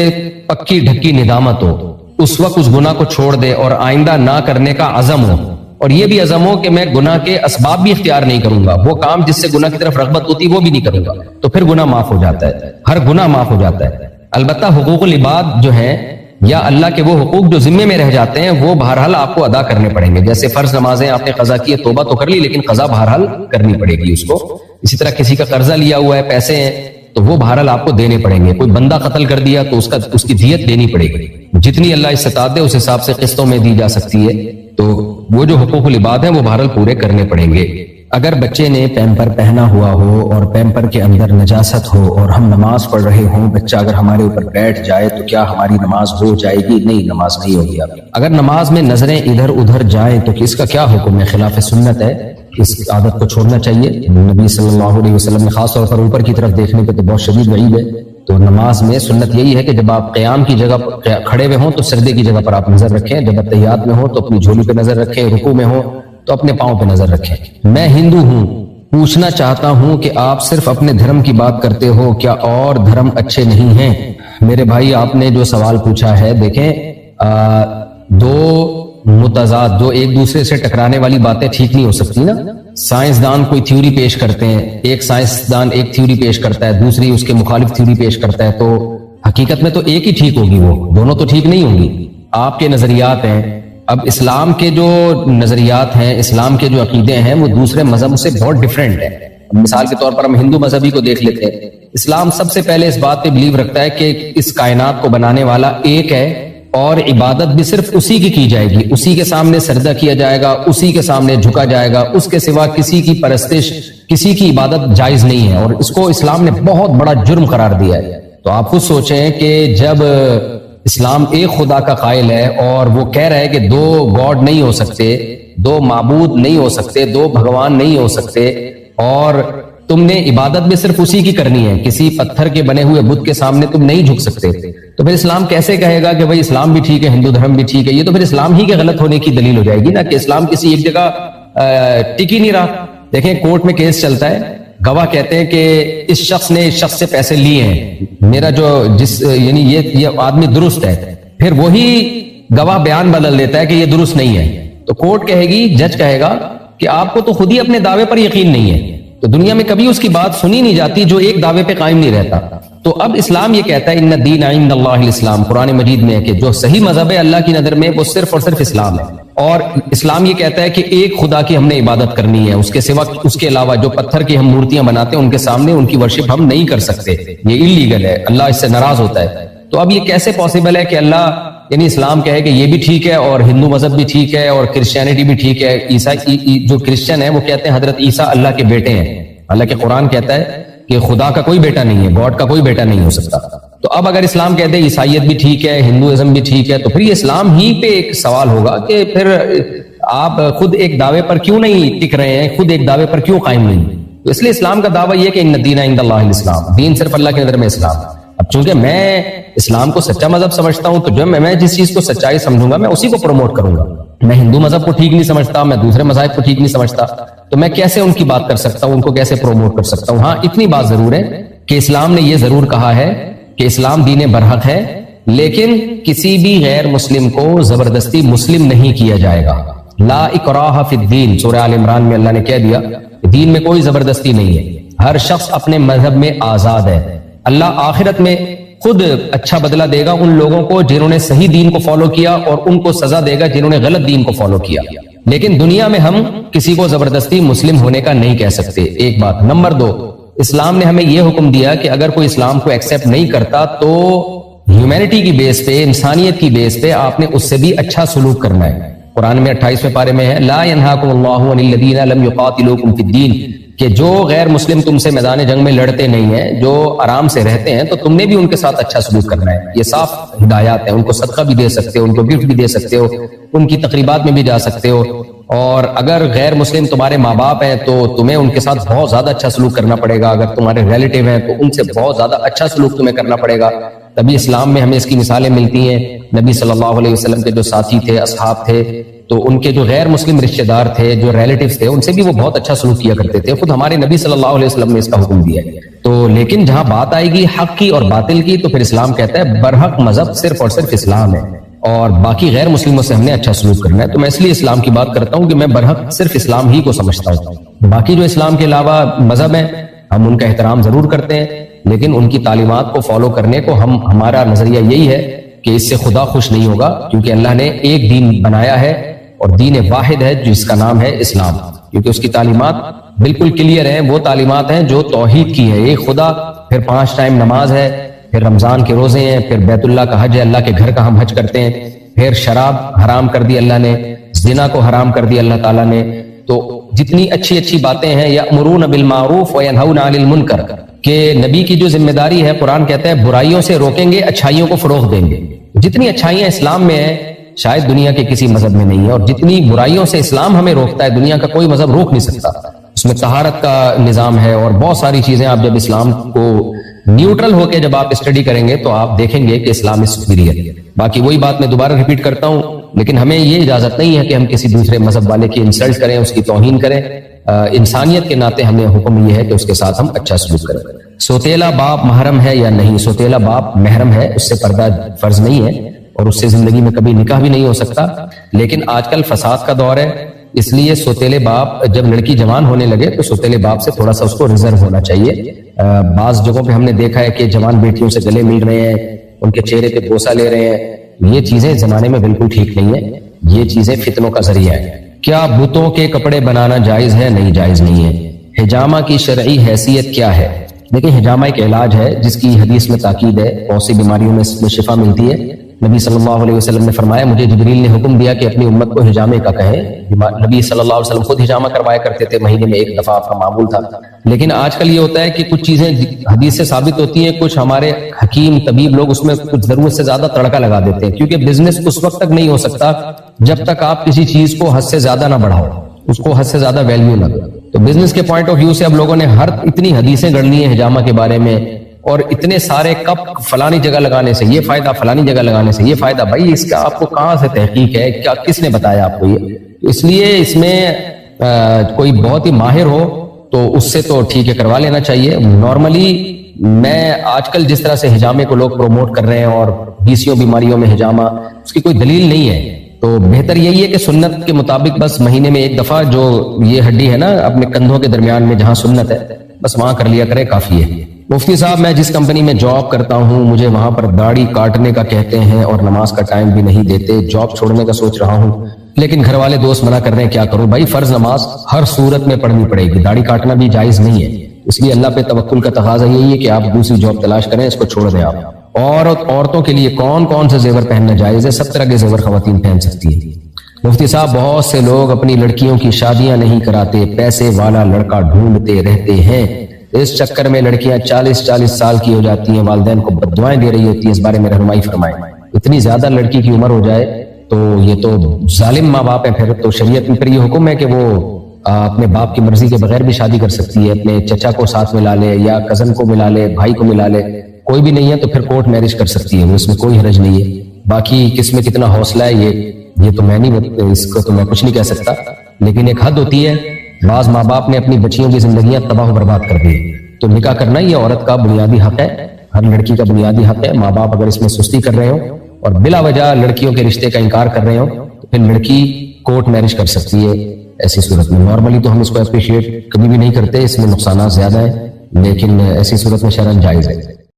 Speaker 3: پکی ڈھکی ندامت ہو، اس وقت اس گناہ کو چھوڑ دے اور آئندہ نہ کرنے کا عزم ہو، اور یہ بھی عزم ہو کہ میں گناہ کے اسباب بھی اختیار نہیں کروں گا، وہ کام جس سے گناہ کی طرف رغبت ہوتی وہ بھی نہیں کروں گا، تو پھر گناہ معاف ہو جاتا ہے. ہر گناہ معاف ہو جاتا ہے. البتہ حقوق العباد جو ہیں یا اللہ کے وہ حقوق جو ذمے میں رہ جاتے ہیں وہ بہرحال آپ کو ادا کرنے پڑیں گے. جیسے فرض نمازیں آپ نے قضا کی ہے، توبہ تو کر لی لیکن قضا بہرحال کرنی پڑے گی اس کو. اسی طرح کسی کا قرضہ لیا ہوا ہے، پیسے ہیں، تو وہ بہرحال آپ کو دینے پڑیں گے. کوئی بندہ قتل کر دیا تو اس کی دیت دینی پڑے گی، جتنی اللہ استطاعت دے اس حساب سے قسطوں میں دی جا سکتی ہے. تو وہ جو حقوق العباد ہیں وہ بہرحال پورے کرنے پڑیں گے. اگر بچے نے پیمپر پہنا ہوا ہو اور پیمپر کے اندر نجاست ہو اور ہم نماز پڑھ رہے ہوں، بچہ اگر ہمارے اوپر بیٹھ جائے تو کیا ہماری نماز ہو جائے گی؟ نہیں، نماز نہیں ہوگی. اگر نماز میں نظریں ادھر ادھر جائیں تو اس کا کیا حکم ہے؟ خلاف سنت ہے، اس عادت کو چھوڑنا چاہیے. نبی صلی اللہ علیہ وسلم نے خاص طور پر اوپر کی طرف دیکھنے پہ تو بہت شدید وعید ہے. تو نماز میں سنت یہی ہے کہ جب آپ قیام کی جگہ کھڑے ہوئے ہوں تو سجدے کی جگہ پر آپ نظر رکھیں، جب اتحیات میں ہوں تو اپنی جھولی پہ نظر رکھیں، رکوع میں ہوں تو اپنے پاؤں پہ نظر رکھیں. میں ہندو ہوں، پوچھنا چاہتا ہوں کہ آپ صرف اپنے دھرم کی بات کرتے ہو، کیا اور دھرم اچھے نہیں ہیں؟ میرے بھائی آپ نے جو سوال پوچھا ہے، دیکھیں دو متضاد، دو ایک دوسرے سے ٹکرانے والی باتیں ٹھیک نہیں ہو سکتی نا. سائنسدان کوئی تھیوری پیش کرتے ہیں، ایک سائنسدان ایک تھیوری پیش کرتا ہے، دوسری اس کے مخالف تھیوری پیش کرتا ہے، تو حقیقت میں تو ایک ہی ٹھیک ہوگی، وہ دونوں تو ٹھیک نہیں ہوں گی. آپ کے نظریات ہیں، اب اسلام کے جو نظریات ہیں، اسلام کے جو عقیدے ہیں، وہ دوسرے مذہب سے بہت ڈیفرنٹ ہیں. مثال کے طور پر ہم ہندو مذہبی کو دیکھ لیتے ہیں. اسلام سب سے پہلے اس بات پہ بلیو رکھتا ہے کہ اس کائنات کو بنانے والا ایک ہے، اور عبادت بھی صرف اسی کی جائے گی، اسی کے سامنے سجدہ کیا جائے گا، اسی کے سامنے جھکا جائے گا، اس کے سوا کسی کی پرستش، کسی کی عبادت جائز نہیں ہے. اور اس کو اسلام نے بہت بڑا جرم قرار دیا ہے. تو آپ خود سوچیں کہ جب اسلام ایک خدا کا قائل ہے اور وہ کہہ رہا ہے کہ دو گاڈ نہیں ہو سکتے، دو معبود نہیں ہو سکتے، دو بھگوان نہیں ہو سکتے، اور تم نے عبادت بھی صرف اسی کی کرنی ہے، کسی پتھر کے بنے ہوئے بت کے سامنے تم نہیں جھک سکتے، تو پھر اسلام کیسے کہے گا کہ بھائی اسلام بھی ٹھیک ہے، ہندو دھرم بھی ٹھیک ہے؟ یہ تو پھر اسلام ہی کے غلط ہونے کی دلیل ہو جائے گی نا، کہ اسلام کسی ایک جگہ ٹک ہی نہیں رہا. دیکھیں کورٹ میں کیس چلتا ہے، گواہ کہتے ہیں کہ اس شخص نے اس شخص سے پیسے لیے ہیں، میرا جو یعنی یہ آدمی درست ہے، پھر وہی گواہ بیان بدل دیتا ہے کہ یہ درست نہیں ہے، تو کورٹ کہے گی، جج کہے گا کہ آپ کو تو خود ہی اپنے دعوے پر یقین نہیں ہے. تو دنیا میں کبھی اس کی بات سنی نہیں جاتی جو ایک دعوے پہ قائم نہیں رہتا. تو اب اسلام یہ کہتا ہے ان الدین عند اللہ الاسلام، قرآن مجید میں ہے کہ جو صحیح مذہب ہے اللہ کی نظر میں وہ صرف اور صرف اسلام ہے. اور اسلام یہ کہتا ہے کہ ایک خدا کی ہم نے عبادت کرنی ہے، اس کے سوا، اس کے علاوہ جو پتھر کی ہم مورتیاں بناتے ہیں ان کے سامنے ان کی ورشپ ہم نہیں کر سکتے، یہ اللیگل ہے، اللہ اس سے ناراض ہوتا ہے. تو اب یہ کیسے پاسبل ہے کہ اللہ یعنی اسلام کہے کہ یہ بھی ٹھیک ہے اور ہندو مذہب بھی ٹھیک ہے اور کرسچینٹی بھی ٹھیک ہے؟ عیسائی جو کرسچن ہے وہ کہتے ہیں حضرت عیسیٰ اللہ کے بیٹے ہیں، حالانکہ قرآن کہتا ہے کہ خدا کا کوئی بیٹا نہیں ہے، گاڈ کا کوئی بیٹا نہیں ہو سکتا. تو اب اگر اسلام کہتے ہیں عیسائیت بھی ٹھیک ہے، ہندوازم بھی ٹھیک ہے، تو پھر یہ اسلام ہی پہ ایک سوال ہوگا کہ پھر آپ خود ایک دعوے پر کیوں نہیں ٹک رہے ہیں، خود ایک دعوے پر کیوں قائم نہیں؟ تو اس لیے اسلام کا دعویٰ یہ کہ ان الدین عند اللہ الاسلام، دین صرف اللہ کی نظر میں اسلام. اب چونکہ میں اسلام کو سچا مذہب سمجھتا ہوں، تو جب میں جس چیز کو سچائی سمجھوں گا میں اسی کو پروموٹ کروں گا. میں ہندو مذہب کو ٹھیک نہیں سمجھتا، میں دوسرے مذاہب کو ٹھیک نہیں سمجھتا، تو میں کیسے ان کی بات کر سکتا ہوں، ان کو کیسے پروموٹ کر سکتا ہوں؟ ہاں اتنی بات ضرور ہے کہ اسلام نے یہ ضرور کہا ہے کہ اسلام دین برحق ہے، لیکن کسی بھی غیر مسلم کو زبردستی مسلم نہیں کیا جائے گا. لا اکراہ فی الدین، سورہ آل عمران میں اللہ نے کہہ دیا کہ دین میں کوئی زبردستی نہیں ہے، ہر شخص اپنے مذہب میں آزاد ہے. اللہ آخرت میں خود اچھا بدلہ دے گا ان لوگوں کو جنہوں نے صحیح دین کو فالو کیا، اور ان کو سزا دے گا جنہوں نے غلط دین کو فالو کیا. لیکن دنیا میں ہم کسی کو زبردستی مسلم ہونے کا نہیں کہہ سکتے، ایک بات. نمبر 2، اسلام نے ہمیں یہ حکم دیا کہ اگر کوئی اسلام کو ایکسیپٹ نہیں کرتا تو ہیومینٹی کی بیس پہ، انسانیت کی بیس پہ آپ نے اس سے بھی اچھا سلوک کرنا ہے. قرآن میں 28ویں پارے میں ہے لا ینہاکم اللہ عن الذین لم یقاتلوکم فی الدین، کہ جو غیر مسلم تم سے میدان جنگ میں لڑتے نہیں ہیں، جو آرام سے رہتے ہیں، تو تم نے بھی ان کے ساتھ اچھا سلوک کرنا ہے. یہ صاف ہدایات ہیں، ان کو صدقہ بھی دے سکتے ہو، ان کو گفٹ بھی دے سکتے ہو، ان کی تقریبات میں بھی جا سکتے ہو. اور اگر غیر مسلم تمہارے ماں باپ ہیں تو تمہیں ان کے ساتھ بہت زیادہ اچھا سلوک کرنا پڑے گا. اگر تمہارے ریلیٹیو ہیں تو ان سے بہت زیادہ اچھا سلوک تمہیں کرنا پڑے گا. تبھی اسلام میں ہمیں اس کی مثالیں ملتی ہیں. نبی صلی اللہ علیہ وسلم کے جو ساتھی تھے، اصحاب تھے، تو ان کے جو غیر مسلم رشتہ دار تھے، جو ریلیٹیوز تھے، ان سے بھی وہ بہت اچھا سلوک کیا کرتے تھے. خود ہمارے نبی صلی اللہ علیہ وسلم نے اس کا حکم دیا ہے. تو لیکن جہاں بات آئے گی حق کی اور باطل کی، تو پھر اسلام کہتا ہے برحق مذہب صرف اور صرف اسلام ہے، اور باقی غیر مسلموں سے ہم نے اچھا سلوک کرنا ہے. تو میں اس لیے اسلام کی بات کرتا ہوں کہ میں برحق صرف اسلام ہی کو سمجھتا ہوں. باقی جو اسلام کے علاوہ مذہب ہیں ہم ان کا احترام ضرور کرتے ہیں، لیکن ان کی تعلیمات کو فالو کرنے کو ہمارا نظریہ یہی ہے کہ اس سے خدا خوش نہیں ہوگا، کیونکہ اللہ نے ایک دین بنایا ہے اور دین واحد ہے جس کا نام ہے اسلام. کیونکہ اس کی تعلیمات بالکل کلیئر ہیں. وہ تعلیمات ہیں جو توحید کی ہے، ایک خدا، پھر 5 ٹائم نماز ہے، پھر رمضان کے روزے ہیں، پھر بیت اللہ کا حج ہے، اللہ کے گھر کا ہم حج کرتے ہیں، پھر شراب حرام کر دی اللہ نے، زنا کو حرام کر دی اللہ تعالیٰ نے. تو جتنی اچھی اچھی باتیں ہیں، یأمرون بالمعروف وینہون عن المنکر، کہ نبی کی جو ذمہ داری ہے، قرآن کہتا ہے برائیوں سے روکیں گے، اچھائیوں کو فروغ دیں گے. جتنی اچھائیاں اسلام میں ہیں شاید دنیا کے کسی مذہب میں نہیں ہے، اور جتنی برائیوں سے اسلام ہمیں روکتا ہے دنیا کا کوئی مذہب روک نہیں سکتا. اس میں طہارت کا نظام ہے اور بہت ساری چیزیں. آپ جب اسلام کو نیوٹرل ہو کے جب آپ اسٹڈی کریں گے تو آپ دیکھیں گے کہ اسلام اس سپیریئر ہے. باقی وہی بات میں دوبارہ ریپیٹ کرتا ہوں، لیکن ہمیں یہ اجازت نہیں ہے کہ ہم کسی دوسرے مذہب والے کی انسلٹ کریں، اس کی توہین کریں. انسانیت کے ناطے ہمیں حکم یہ ہے کہ اس کے ساتھ ہم اچھا سلوک کریں. سوتیلا باپ محرم ہے یا نہیں؟ سوتیلا باپ محرم ہے، اس سے پردہ فرض نہیں ہے اور اس سے زندگی میں کبھی نکاح بھی نہیں ہو سکتا. لیکن آج کل فساد کا دور ہے، اس لیے سوتیلے باپ جب لڑکی جوان ہونے لگے تو سوتیلے باپ سے تھوڑا سا اس کو ریزرو ہونا چاہیے. بعض جگہوں پہ ہم نے دیکھا ہے کہ جوان بیٹیوں سے گلے مل رہے ہیں، ان کے چہرے پہ بوسہ لے رہے ہیں. یہ چیزیں زمانے میں بالکل ٹھیک نہیں ہے. یہ چیزیں فتنوں کا ذریعہ ہے۔ کیا بتوں کے کپڑے بنانا جائز ہے؟ نہیں، جائز نہیں ہے۔ حجامہ کی شرعی حیثیت کیا ہے؟ دیکھیں، حجامہ ایک علاج ہے جس کی حدیث میں تاکید ہے، بہت سی بیماریوں میں اس میں شفا ملتی ہے۔ نبی صلی اللہ علیہ وسلم نے فرمایا، مجھے جبریل نے حکم دیا کہ اپنی امت کو حجامے کا کہیں۔ نبی صلی اللہ علیہ وسلم خود حجامہ کروایا کرتے تھے، مہینے میں ایک دفعہ آپ کا معمول تھا۔ لیکن آج کل یہ ہوتا ہے کہ کچھ چیزیں حدیث سے ثابت ہوتی ہیں، کچھ ہمارے حکیم طبیب لوگ اس میں کچھ ضرورت سے زیادہ تڑکا لگا دیتے ہیں، کیونکہ بزنس اس وقت تک نہیں ہو سکتا جب تک آپ کسی چیز کو حد سے زیادہ نہ بڑھاؤ، اس کو حد سے زیادہ ویلیو نہ دو۔ تو بزنس کے پوائنٹ آف ویو سے اب لوگوں نے اتنی حدیثیں گڑھ لی ہیں حجامہ کے بارے میں، اور اتنے سارے کپ فلانی جگہ لگانے سے یہ فائدہ، فلانی جگہ لگانے سے یہ فائدہ۔ بھائی اس کا آپ کو کہاں سے تحقیق ہے؟ کیا کس نے بتایا آپ کو یہ؟ اس لیے اس میں کوئی بہت ہی ماہر ہو تو اس سے تو ٹھیک ہے، کروا لینا چاہیے۔ نارملی میں آج کل جس طرح سے حجامے کو لوگ پروموٹ کر رہے ہیں اور 20 بیماریوں میں حجامہ، اس کی کوئی دلیل نہیں ہے۔ تو بہتر یہی ہے کہ سنت کے مطابق بس مہینے میں ایک دفعہ جو یہ ہڈی ہے نا اپنے کندھوں کے درمیان میں جہاں سنت ہے، بس وہاں کر لیا کرے، کافی ہے۔ مفتی صاحب، میں جس کمپنی میں جاب کرتا ہوں مجھے وہاں پر داڑھی کاٹنے کا کہتے ہیں اور نماز کا ٹائم بھی نہیں دیتے۔ جاب چھوڑنے کا سوچ رہا ہوں لیکن گھر والے دوست منع کر رہے ہیں، کیا کروں؟ بھائی فرض نماز ہر صورت میں پڑھنی پڑے گی، داڑھی کاٹنا بھی جائز نہیں ہے، اس لیے اللہ پہ توکل کا تقاضا یہی ہے کہ آپ دوسری جاب تلاش کریں، اس کو چھوڑ دیں آپ۔ اور عورتوں کے لیے کون کون سے زیور پہننا جائز ہے؟ 7 طرح کے زیور خواتین پہن سکتی ہیں۔ مفتی صاحب، بہت سے لوگ اپنی لڑکیوں کی شادیاں نہیں کراتے، پیسے والا لڑکا ڈھونڈتے رہتے ہیں، اس چکر میں لڑکیاں 40 سال کی ہو جاتی ہیں، والدین کو بددعائیں دے رہی ہوتی ہیں، اس بارے میں رہنمائی فرمائیں۔ اتنی زیادہ لڑکی کی عمر ہو جائے تو یہ تو ظالم ماں باپ ہیں، پھر تو شریعت میں پھر یہ حکم ہے کہ وہ اپنے باپ کی مرضی کے بغیر بھی شادی کر سکتی ہے، اپنے چچا کو ساتھ ملا لے یا کزن کو ملا لے، بھائی کو ملا لے، کوئی بھی نہیں ہے تو پھر کورٹ میرج کر سکتی ہے، اس میں کوئی حرج نہیں ہے۔ باقی کس میں کتنا حوصلہ ہے یہ تو میں نہیں، اس کو تو میں کچھ نہیں کہہ سکتا، لیکن ایک حد ہوتی ہے۔ بعض ماں باپ نے اپنی بچیوں کی زندگیاں تباہ و برباد کر دی، تو نکاح کرنا یہ عورت کا بنیادی حق ہے، ہر لڑکی کا بنیادی حق ہے۔ ماں باپ اگر اس میں سستی کر رہے ہوں اور بلا وجہ لڑکیوں کے رشتے کا انکار کر رہے ہوں تو پھر لڑکی کورٹ میرج کر سکتی ہے ایسی صورت میں۔ نارملی تو ہم اس کو اپریشیٹ کبھی بھی نہیں کرتے، اس میں نقصانات زیادہ ہیں، لیکن ایسی صورت میں شرعاً جائز ہے۔